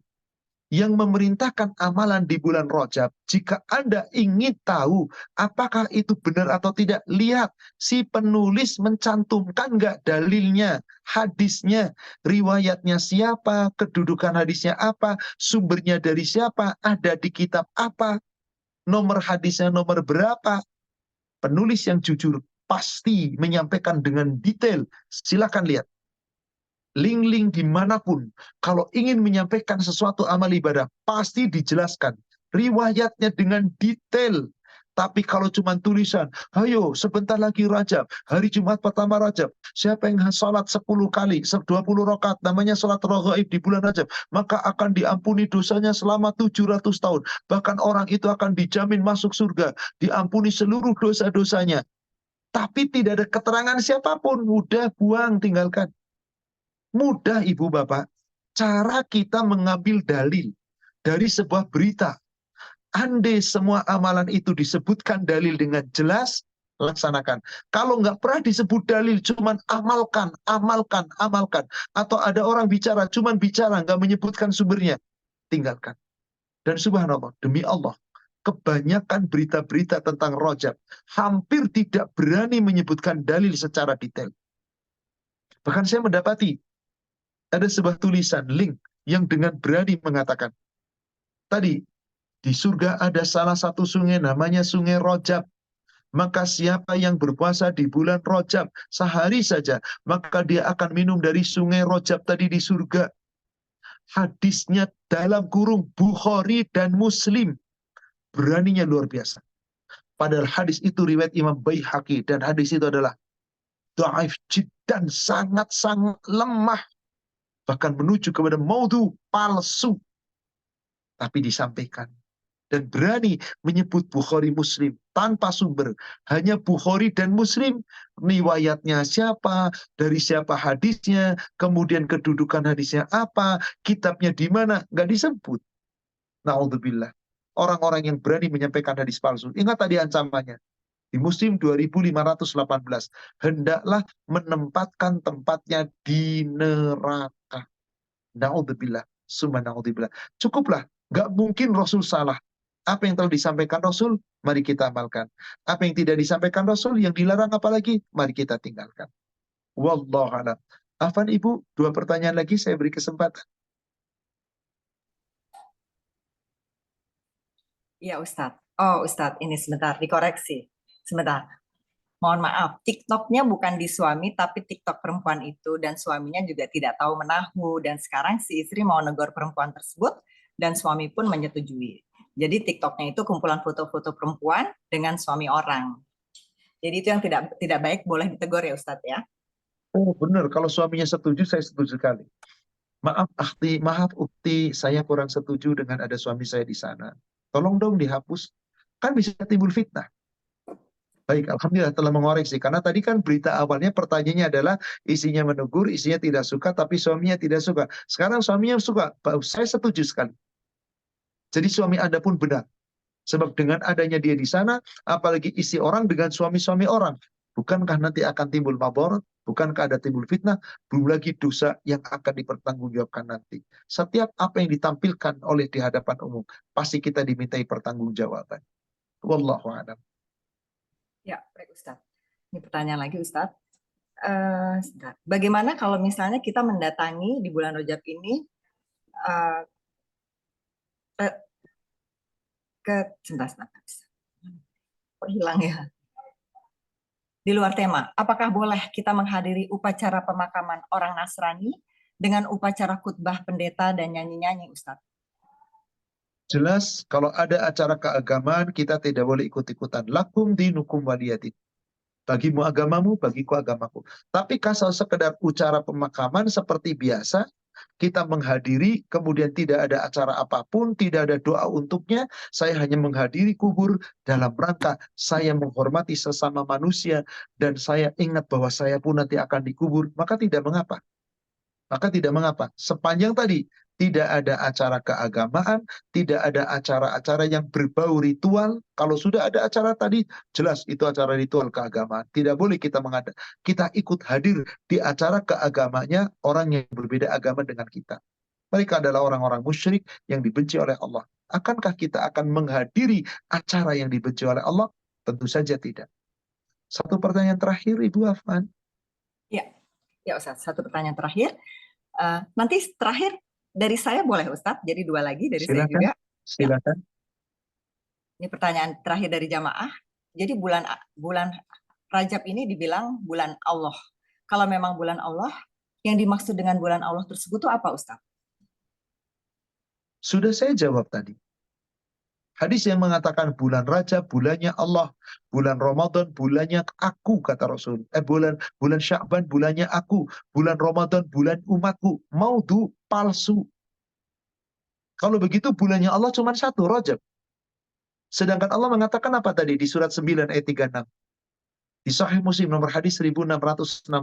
yang memerintahkan amalan di bulan Rajab, jika Anda ingin tahu apakah itu benar atau tidak, lihat si penulis mencantumkan nggak dalilnya, hadisnya, riwayatnya siapa, kedudukan hadisnya apa, sumbernya dari siapa, ada di kitab apa, nomor hadisnya nomor berapa. Penulis yang jujur pasti menyampaikan dengan detail. Silakan lihat. Link-link dimanapun. Kalau ingin menyampaikan sesuatu amal ibadah, pasti dijelaskan. Riwayatnya dengan detail. Tapi kalau cuma tulisan, ayo sebentar lagi Rajab, hari Jumat pertama Rajab, siapa yang sholat 10 kali, 20 rakaat, namanya sholat raghaib di bulan Rajab, maka akan diampuni dosanya selama 700 tahun. Bahkan orang itu akan dijamin masuk surga, diampuni seluruh dosa-dosanya. Tapi tidak ada keterangan siapapun, udah buang, tinggalkan. Mudah Ibu Bapak, cara kita mengambil dalil dari sebuah berita. Andai semua amalan itu disebutkan dalil dengan jelas, laksanakan. Kalau nggak pernah disebut dalil, cuman amalkan, amalkan, amalkan. Atau ada orang bicara, cuman bicara, nggak menyebutkan sumbernya, tinggalkan. Dan subhanallah, demi Allah, kebanyakan berita-berita tentang Rajab hampir tidak berani menyebutkan dalil secara detail. Bahkan saya mendapati ada sebuah tulisan, link, yang dengan berani mengatakan, tadi, di surga ada salah satu sungai namanya Sungai Rajab. Maka siapa yang berpuasa di bulan Rajab sehari saja, maka dia akan minum dari Sungai Rajab tadi di surga. Hadisnya dalam kurung Bukhari dan Muslim. Beraninya luar biasa. Padahal hadis itu riwayat Imam Baihaqi, dan hadis itu adalah dhaif jiddan, sangat-sangat lemah, bahkan menuju kepada maudhu, palsu, tapi disampaikan. Dan berani menyebut Bukhari Muslim tanpa sumber. Hanya Bukhari dan Muslim. Riwayatnya siapa, dari siapa hadisnya, kemudian kedudukan hadisnya apa, kitabnya di mana, nggak disebut. Na'udzubillah. Orang-orang yang berani menyampaikan hadis palsu. Ingat tadi ancamannya. Di Muslim 2518. Hendaklah menempatkan tempatnya di neraka. Na'udzubillah. Summa na'udzubillah. Cukuplah. Nggak mungkin Rasul salah. Apa yang telah disampaikan Rasul, mari kita amalkan. Apa yang tidak disampaikan Rasul, yang dilarang apalagi, mari kita tinggalkan. Wallahu a'lam. Afan Ibu, 2 pertanyaan lagi saya beri kesempatan. Iya Ustadz. Oh Ustadz, ini sebentar, dikoreksi. Sebentar. Mohon maaf, TikToknya bukan di suami, tapi TikTok perempuan itu, dan suaminya juga tidak tahu menahu. Dan sekarang si istri mau negor perempuan tersebut, dan suami pun menyetujui. Jadi TikToknya itu kumpulan foto-foto perempuan dengan suami orang. Jadi itu yang tidak baik, boleh ditegur ya Ustadz ya. Oh benar, kalau suaminya setuju, saya setuju sekali. Maaf Ukti, saya kurang setuju dengan ada suami saya di sana. Tolong dong dihapus. Kan bisa timbul fitnah. Baik, Alhamdulillah telah mengoreksi. Karena tadi kan berita awalnya pertanyaannya adalah isinya menegur, isinya tidak suka, tapi suaminya tidak suka. Sekarang suaminya suka. Saya setuju sekali. Jadi suami Anda pun benar. Sebab dengan adanya dia di sana, apalagi isi orang dengan suami-suami orang. Bukankah nanti akan timbul mabarat? Bukankah ada timbul fitnah? Belum lagi dosa yang akan dipertanggungjawabkan nanti. Setiap apa yang ditampilkan oleh di hadapan umum, pasti kita dimintai pertanggungjawaban. Wallahu a'lam. Ya, baik Ustadz. Ini pertanyaan lagi Ustadz. Bagaimana kalau misalnya kita mendatangi di bulan Rajab ini sebentar. Kok hilang ya? Di luar tema, apakah boleh kita menghadiri upacara pemakaman orang Nasrani dengan upacara khutbah pendeta dan nyanyi-nyanyi, Ustadz? Jelas, kalau ada acara keagamaan, kita tidak boleh ikut-ikutan. Lakum dinukum waliyadin. Bagimu agamamu, bagiku agamaku. Tapi kalau sekedar ucara pemakaman seperti biasa, kita menghadiri, kemudian tidak ada acara apapun, tidak ada doa untuknya, saya hanya menghadiri kubur dalam rangka saya menghormati sesama manusia, dan saya ingat bahwa saya pun nanti akan dikubur, maka tidak mengapa. Maka tidak mengapa. Sepanjang tadi tidak ada acara keagamaan, tidak ada acara-acara yang berbau ritual. Kalau sudah ada acara tadi, jelas itu acara ritual keagamaan. Tidak boleh kita ikut hadir di acara keagamanya orang yang berbeda agama dengan kita. Mereka adalah orang-orang musyrik yang dibenci oleh Allah. Akankah kita akan menghadiri acara yang dibenci oleh Allah? Tentu saja tidak. Satu pertanyaan terakhir, Ibu Afan. Ya Ustaz, satu pertanyaan terakhir. Nanti terakhir dari saya boleh Ustadz, jadi 2 lagi dari Silakan, saya juga. Silakan. Ya. Ini pertanyaan terakhir dari jamaah. Jadi bulan Rajab ini dibilang bulan Allah. Kalau memang bulan Allah, yang dimaksud dengan bulan Allah tersebut itu apa Ustadz? Sudah saya jawab tadi. Hadis yang mengatakan bulan Rajab bulannya Allah, bulan Ramadan bulannya aku, kata Rasul. Bulan Sya'ban bulannya aku, bulan Ramadan bulan umatku. Maudhu, palsu. Kalau begitu bulannya Allah cuma 1, Rajab. Sedangkan Allah mengatakan apa tadi di surat 9 ayat 36? Di Sahih Muslim nomor hadis 1665.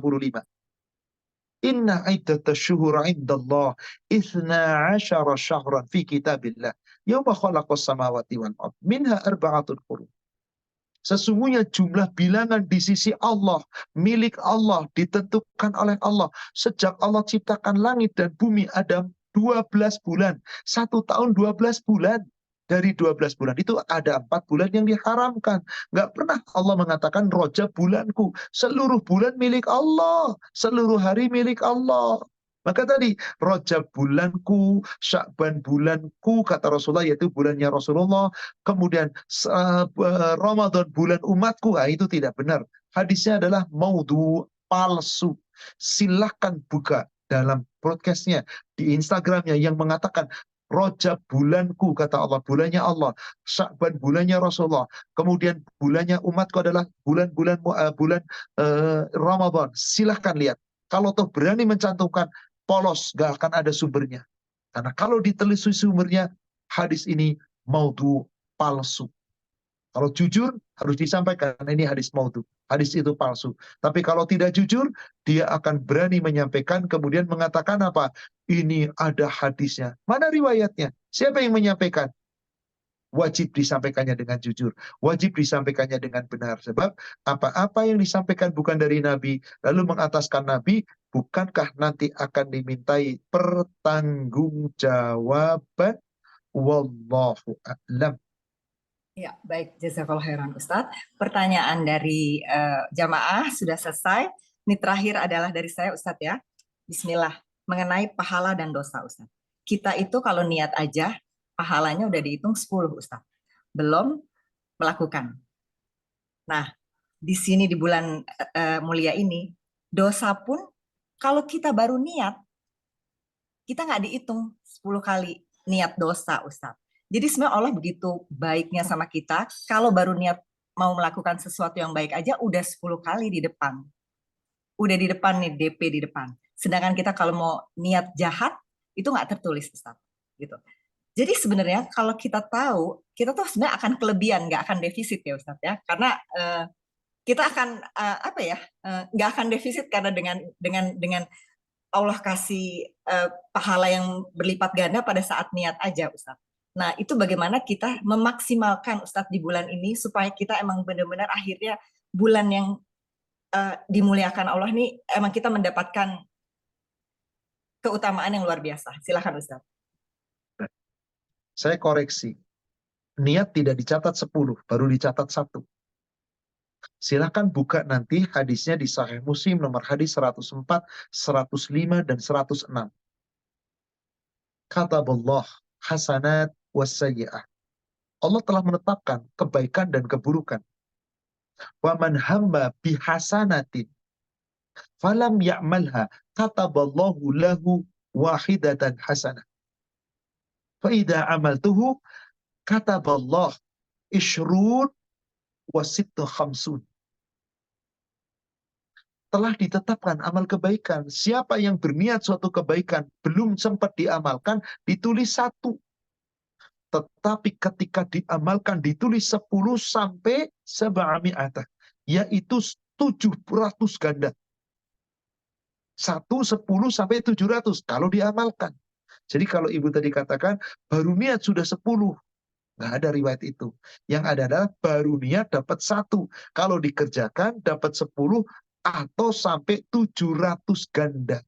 Inna iddata syuhur indallah 12 syahran fi kitabillah. Yauma khalaqas samawati wal ard minha arba'atun hurum. Sesungguhnya jumlah bilangan di sisi Allah, milik Allah, ditentukan oleh Allah. Sejak Allah ciptakan langit dan bumi ada 12 bulan. 1 tahun 12 bulan. Dari 12 bulan itu ada 4 bulan yang diharamkan. Nggak pernah Allah mengatakan Rajab bulanku. Seluruh bulan milik Allah. Seluruh hari milik Allah. Maka tadi, Rajab bulanku, Sya'ban bulanku, kata Rasulullah, yaitu bulannya Rasulullah. Kemudian Ramadan bulan umatku, itu tidak benar. Hadisnya adalah maudhu, palsu. Silahkan buka dalam broadcastnya, di Instagramnya yang mengatakan Rajab bulanku, kata Allah, bulannya Allah. Sya'ban bulannya Rasulullah. Kemudian bulannya umatku adalah bulan-bulan Ramadan. Silahkan lihat. Kalau toh berani mencantumkan, polos, gak akan ada sumbernya. Karena kalau ditelisuri sumbernya, hadis ini maudhu, palsu. Kalau jujur harus disampaikan ini hadis maudhu, hadis itu palsu. Tapi kalau tidak jujur, dia akan berani menyampaikan kemudian mengatakan apa? Ini ada hadisnya. Mana riwayatnya? Siapa yang menyampaikan? Wajib disampaikannya dengan jujur, wajib disampaikannya dengan benar. Sebab apa-apa yang disampaikan bukan dari Nabi, lalu mengataskan Nabi, bukankah nanti akan dimintai pertanggungjawaban? Wallahu a'lam. Ya, baik. Jazakallah khairan Ustadz. Pertanyaan dari jamaah sudah selesai. Ini terakhir adalah dari saya Ustadz ya. Bismillah. Mengenai pahala dan dosa Ustadz. Kita itu kalau niat aja, pahalanya udah dihitung 10 Ustadz. Belum melakukan. Nah, di sini di bulan mulia ini, dosa pun kalau kita baru niat, kita nggak dihitung 10 kali niat dosa Ustadz. Jadi sebenarnya Allah begitu baiknya sama kita, kalau baru niat mau melakukan sesuatu yang baik aja udah 10 kali di depan. Udah di depan nih, DP di depan. Sedangkan kita kalau mau niat jahat, itu nggak tertulis Ustaz. Gitu. Jadi sebenarnya kalau kita tahu, kita tuh sebenarnya akan kelebihan, nggak akan defisit ya Ustaz ya. Karena kita akan nggak akan defisit karena dengan Allah kasih pahala yang berlipat ganda pada saat niat aja Ustaz. Nah, itu bagaimana kita memaksimalkan Ustadz di bulan ini supaya kita emang benar-benar akhirnya bulan yang dimuliakan Allah ini emang kita mendapatkan keutamaan yang luar biasa. Silakan Ustadz. Saya koreksi. Niat tidak dicatat 10, baru dicatat 1. Silakan buka nanti hadisnya di Sahih Muslim nomor hadis 104, 105 dan 106. Kataballah hasanat wasayyi'ah. Allah telah menetapkan kebaikan dan keburukan. Wa man hamma bihasanatin falam ya'malha kataballahu lahu wahidatan hasanah. Fa idza amaltuhu kataballah ishrun wa sittu khamsun. Telah ditetapkan amal kebaikan. Siapa yang berniat suatu kebaikan belum sempat diamalkan, ditulis 1. Tetapi ketika diamalkan ditulis 10 sampai 700, yaitu 700 ganda. 1, 10 sampai 700 kalau diamalkan. Jadi kalau ibu tadi katakan baru niat sudah 10, nggak ada riwayat itu. Yang ada adalah baru niat dapat 1. Kalau dikerjakan dapat 10 atau sampai 700 ganda.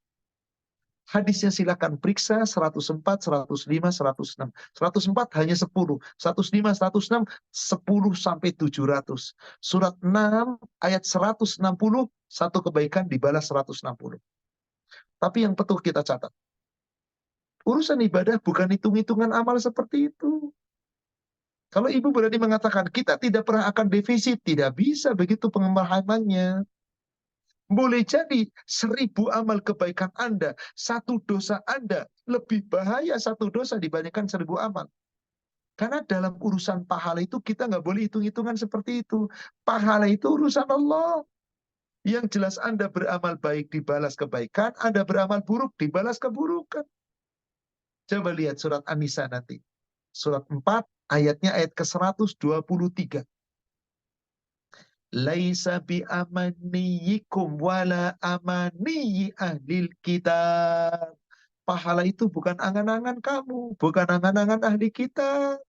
Hadisnya silakan periksa 104, 105, 106. 104 hanya 10, 105, 106, 10 sampai 700. Surat 6 ayat 160, satu kebaikan dibalas 160. Tapi yang betul kita catat. Urusan ibadah bukan hitung-hitungan amal seperti itu. Kalau ibu berani mengatakan kita tidak pernah akan defisit, tidak bisa begitu pemahamannya. Boleh jadi 1000 amal kebaikan Anda, 1 dosa Anda, lebih bahaya 1 dosa dibandingkan 1000 amal. Karena dalam urusan pahala itu kita nggak boleh hitung-hitungan seperti itu. Pahala itu urusan Allah. Yang jelas Anda beramal baik dibalas kebaikan, Anda beramal buruk dibalas keburukan. Coba lihat surat An-Nisa nanti. Surat 4, ayatnya ayat ke-123. Laisa bi amaniyikum wala amaniyi ahlil kitab. Pahala itu bukan angan-angan kamu, bukan angan-angan ahli kitab.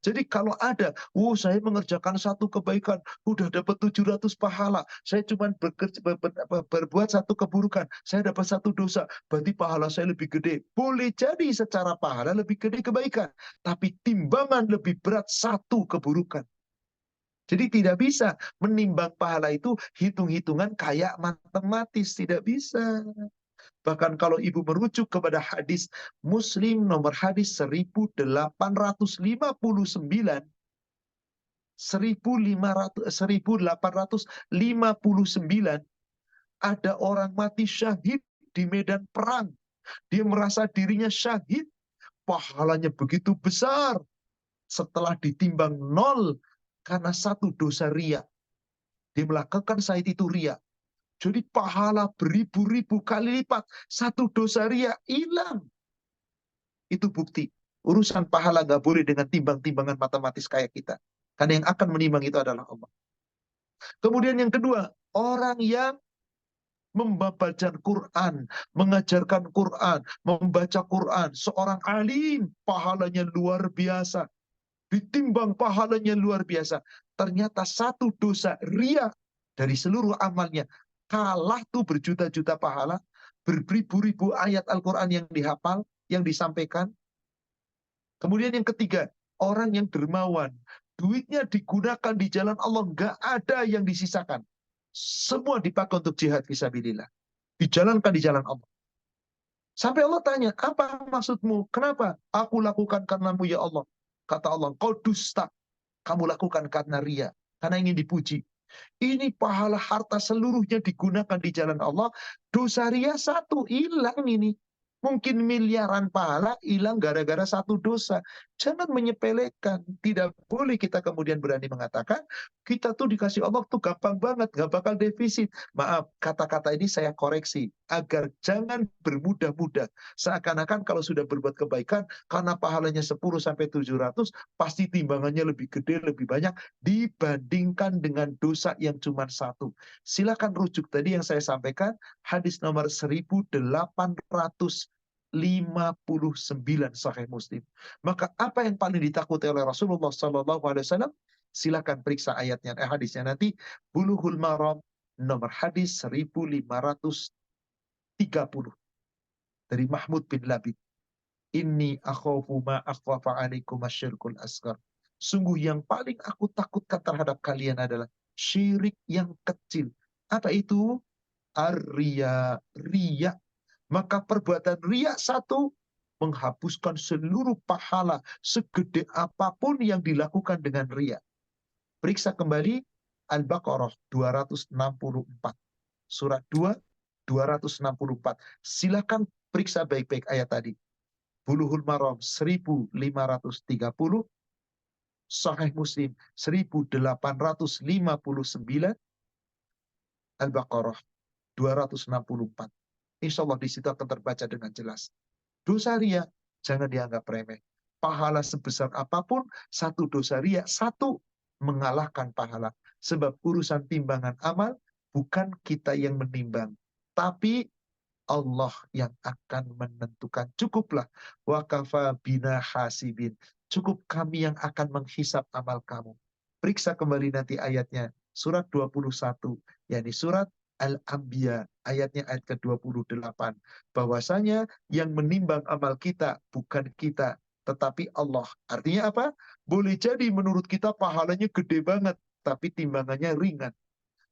Jadi kalau ada, saya mengerjakan 1 kebaikan, udah dapat 700 pahala. Saya cuma berbuat 1 keburukan, saya dapat 1 dosa. Berarti pahala saya lebih gede. Boleh jadi secara pahala lebih gede kebaikan. Tapi timbangan lebih berat 1 keburukan. Jadi tidak bisa menimbang pahala itu hitung-hitungan kayak matematis. Tidak bisa. Bahkan kalau ibu merujuk kepada hadis Muslim nomor hadis 1859, ada orang mati syahid di medan perang. Dia merasa dirinya syahid, pahalanya begitu besar setelah ditimbang 0 karena satu dosa riya. Dia melakukan saat itu riya. Jadi pahala beribu-ribu kali lipat. Satu dosa riya hilang. Itu bukti. Urusan pahala gak boleh dengan timbang-timbangan matematis kayak kita. Karena yang akan menimbang itu adalah Allah. Kemudian yang kedua, orang yang membaca Quran, mengajarkan Quran, membaca Quran, seorang alim, pahalanya luar biasa. Ditimbang pahalanya luar biasa. Ternyata satu dosa riya dari seluruh amalnya kalah tuh berjuta-juta pahala, beribu-ribu ayat Al-Quran yang dihafal, yang disampaikan. Kemudian yang ketiga, orang yang dermawan. Duitnya digunakan di jalan Allah, nggak ada yang disisakan. Semua dipakai untuk jihad fisabilillah. Dijalankan di jalan Allah. Sampai Allah tanya, apa maksudmu? Kenapa? Aku lakukan karenamu ya Allah. Kata Allah, kau dusta. Kamu lakukan karena riya. Karena ingin dipuji. Ini pahala harta seluruhnya digunakan di jalan Allah. Dosa riya satu, hilang ini. Mungkin miliaran pahala hilang gara-gara satu dosa. Jangan menyepelekan. Tidak boleh kita kemudian berani mengatakan, kita tuh dikasih Allah tuh gampang banget, gak bakal defisit. Maaf, kata-kata ini saya koreksi. Agar jangan bermudah-mudah. Seakan-akan kalau sudah berbuat kebaikan, karena pahalanya 10-700, pasti timbangannya lebih gede, lebih banyak, dibandingkan dengan dosa yang cuma satu. Silakan rujuk tadi yang saya sampaikan, hadis nomor 1859 Sahih Muslim. Maka apa yang paling ditakuti oleh Rasulullah SAW? Silakan periksa ayatnya, hadisnya nanti. Bulughul Maram nomor hadis 1530 dari Mahmud bin Labid. Inni akhafu ma akhwafa alaikum asyirkul asghar. Sungguh yang paling aku takutkan terhadap kalian adalah syirik yang kecil. Apa itu? Ar-riya. Riya. Maka perbuatan riya satu menghapuskan seluruh pahala segede apapun yang dilakukan dengan riya. Periksa kembali Al-Baqarah 264. Surat 2, 264. Silakan periksa baik-baik ayat tadi. Bulughul Maram 1530, Sahih Muslim 1859, Al-Baqarah 264. Insya Allah di situ akan terbaca dengan jelas. Dosa riya jangan dianggap remeh. Pahala sebesar apapun, satu dosa riya, satu mengalahkan pahala. Sebab urusan timbangan amal bukan kita yang menimbang, tapi Allah yang akan menentukan. Cukuplah wa kafa bina hasibin. Cukup kami yang akan menghisap amal kamu. Periksa kembali nanti ayatnya. Surat 21, yakni surat Al-Anbiya, ayatnya ayat ke-28. Bahwasanya yang menimbang amal kita bukan kita, tetapi Allah. Artinya apa? Boleh jadi menurut kita pahalanya gede banget, tapi timbangannya ringan.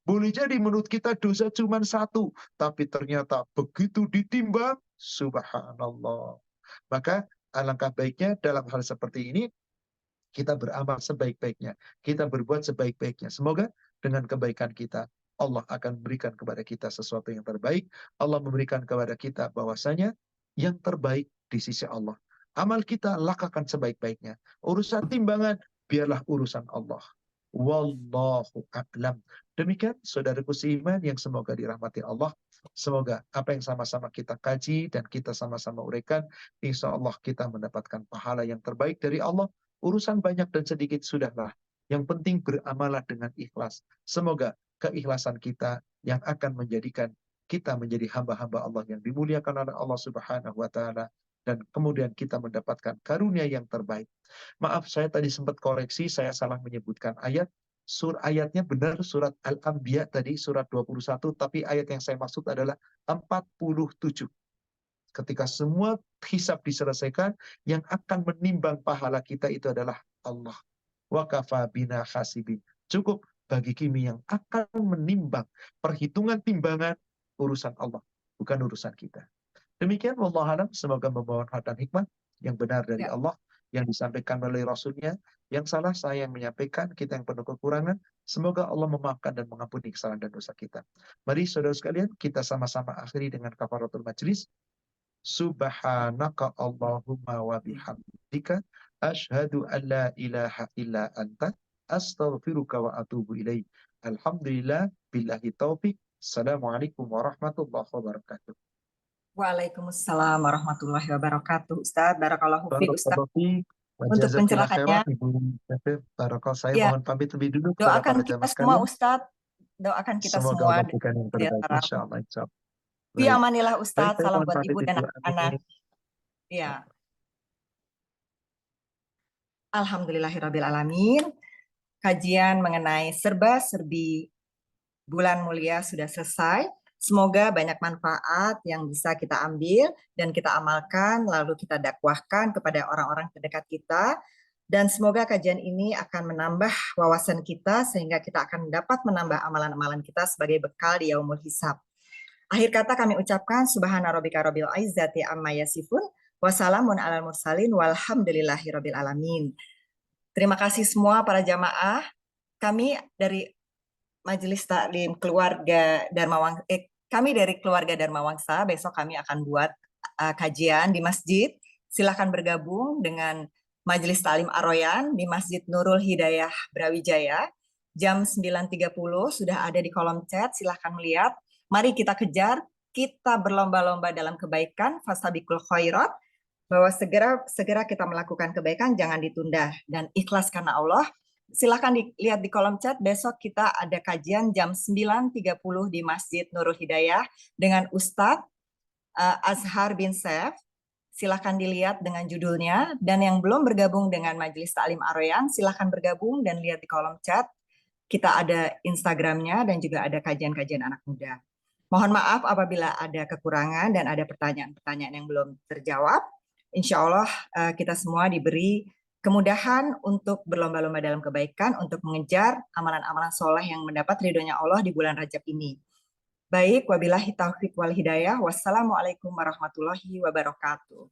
Boleh jadi menurut kita dosa cuma satu, tapi ternyata begitu ditimbang, subhanallah. Maka alangkah baiknya dalam hal seperti ini, kita beramal sebaik-baiknya. Kita berbuat sebaik-baiknya. Semoga dengan kebaikan kita, Allah akan memberikan kepada kita sesuatu yang terbaik. Allah memberikan kepada kita bahwasanya yang terbaik di sisi Allah. Amal kita lakukan sebaik-baiknya. Urusan timbangan, biarlah urusan Allah. Wallahu a'lam. Demikian saudaraku seiman yang semoga dirahmati Allah. Semoga apa yang sama-sama kita kaji dan kita sama-sama uraikan, insya Allah kita mendapatkan pahala yang terbaik dari Allah. Urusan banyak dan sedikit sudahlah. Yang penting beramalah dengan ikhlas. Semoga keikhlasan kita yang akan menjadikan kita menjadi hamba-hamba Allah yang dimuliakan oleh Allah Subhanahu wa Ta'ala, dan kemudian kita mendapatkan karunia yang terbaik. Maaf, saya tadi sempat koreksi, saya salah menyebutkan ayat. Ayatnya benar surat Al-Anbiya tadi, surat 21, tapi ayat yang saya maksud adalah 47. Ketika semua hisab diselesaikan, yang akan menimbang pahala kita itu adalah Allah. Wa kafa bina hasibin. Cukup bagi kami yang akan menimbang. Perhitungan timbangan urusan Allah, bukan urusan kita. Demikian, wallahualam, semoga membawa manfaat dan hikmah yang benar dari Allah, yang disampaikan melalui Rasulnya. Yang salah saya yang menyampaikan, kita yang penuh kekurangan. Semoga Allah memaafkan dan mengampuni kesalahan dan dosa kita. Mari saudara sekalian, kita sama-sama akhiri dengan kafaratul majlis. Subhanaka Allahumma wa bihamdika asyhadu an la ilaha illa anta astaghfiruka wa atubu ilaik. Alhamdulillah billahi taufik. Assalamualaikum warahmatullahi wabarakatuh. Waalaikumsalam warahmatullahi wabarakatuh. Ustadz, barakallahu fiik Ustadz Barakallahu fiik wa untuk jazakallahu khairan pencerahannya. Ibu Syafir. Barakallahu, saya Ya, mohon pamit lebih dulu kepada doakan para kita jamaah semua sekalian. Ustadz, doakan kita Semoga semua Allah berikan yang di terbaik, antara. insya Allah, insya Allah. Fi Baik, amanillah baik, Ustadz, saya salam mohon buat pamit ibu dan Ibu. anak-anak. Amin. Ya, alhamdulillahirabbil alamin. Kajian mengenai serba-serbi bulan mulia sudah selesai. Semoga banyak manfaat yang bisa kita ambil dan kita amalkan, lalu kita dakwahkan kepada orang-orang terdekat kita. Dan semoga kajian ini akan menambah wawasan kita sehingga kita akan dapat menambah amalan-amalan kita sebagai bekal di yaumul hisab. Akhir kata kami ucapkan subhana rabbika rabbil izzati amma yasifun wassalamun alal mursalin walhamdulillahi rabbil alamin. Terima kasih semua para jamaah. Kami dari Majelis Taklim Keluarga kami dari Keluarga Dharma Wangsa besok kami akan buat kajian di masjid. Silahkan bergabung dengan Majelis Taklim Ar-Royan di Masjid Nurul Hidayah Brawijaya. Jam 9.30 sudah ada di kolom chat, silahkan melihat. Mari kita kejar, kita berlomba-lomba dalam kebaikan, fastabiqul khairat, bahwa segera kita melakukan kebaikan, jangan ditunda, dan ikhlas karena Allah. Silahkan dilihat di kolom chat, besok kita ada kajian jam 9.30 di Masjid Nurul Hidayah dengan Ustadz Azhar bin Saif. Silahkan dilihat dengan judulnya, dan yang belum bergabung dengan Majelis Taklim Ar-Royan, silahkan bergabung dan lihat di kolom chat. Kita ada Instagramnya dan juga ada kajian-kajian anak muda. Mohon maaf apabila ada kekurangan dan ada pertanyaan-pertanyaan yang belum terjawab. Insya Allah kita semua diberi kemudahan untuk berlomba-lomba dalam kebaikan, untuk mengejar amalan-amalan soleh yang mendapat ridhonya Allah di bulan Rajab ini. Baik, wabillahi taufiq wal hidayah. Wassalamualaikum warahmatullahi wabarakatuh.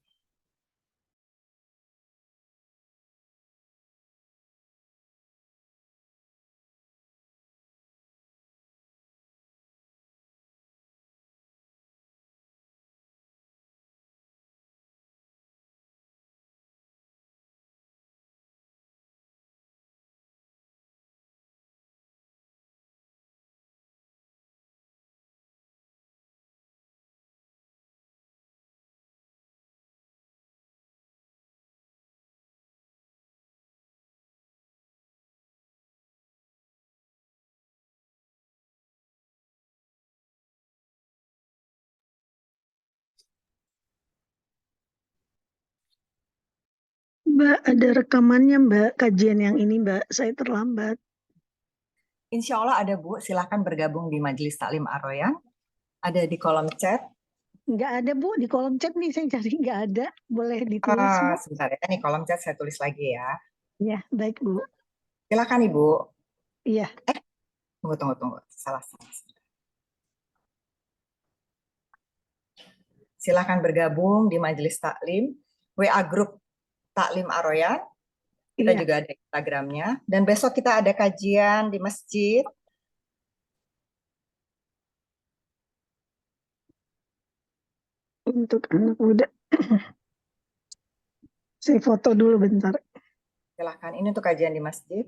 Mbak, ada rekamannya Mbak, kajian yang ini Mbak, saya terlambat. Insya Allah ada Bu, silahkan bergabung di Majelis Taklim Ar-Royan. Ada di kolom chat. Nggak ada Bu, di kolom chat nih saya cari nggak ada. Boleh ditulis Bu? Sebentar ya, nih kolom chat saya tulis lagi ya. Ya, baik Bu. Silakan Ibu. Iya. Tunggu. Salah. Silakan bergabung di Majelis Taklim, WA Group Taklim Ar-Royan. Kita juga ada Instagramnya. Dan besok kita ada kajian di masjid. Untuk anak muda. Saya foto dulu bentar. Silahkan, ini untuk kajian di masjid.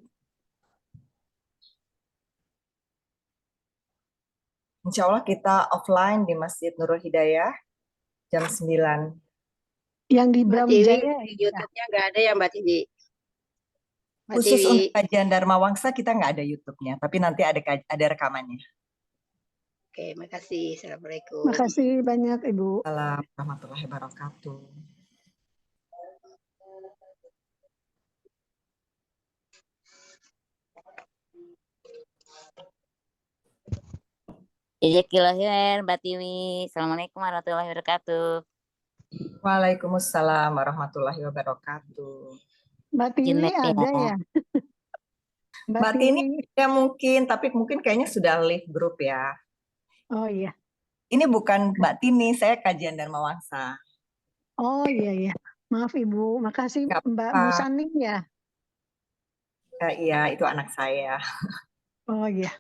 Insya Allah kita offline di Masjid Nurul Hidayah jam 9. Yang di Brawijaya. Di YouTube-nya nggak ada ya Mbak Tiwi? Khusus untuk kajian Dharma Wangsa kita nggak ada YouTube-nya, tapi nanti ada rekamannya. Oke, makasih. Assalamualaikum. Makasih banyak Ibu. Assalamualaikum warahmatullahi wabarakatuh. Jazakallahu khairan Mbak Tiwi. Assalamualaikum warahmatullahi wabarakatuh. Waalaikumsalam warahmatullahi wabarakatuh. Mbak Tiwi ada ya? Mbak Tini ya mungkin, tapi mungkin kayaknya sudah leave grup ya. Oh iya. Ini bukan Mbak Tini, saya kajian Dharma Wangsa. Oh iya. Maaf Ibu, makasih Mbak Musaning ya? Iya, itu anak saya. Oh iya.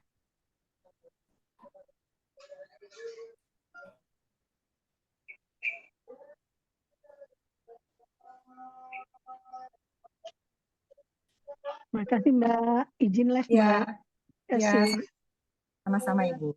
Makasih Mbak. Izin live Ya, Mbak. ya, Kasih. sama-sama Ibu.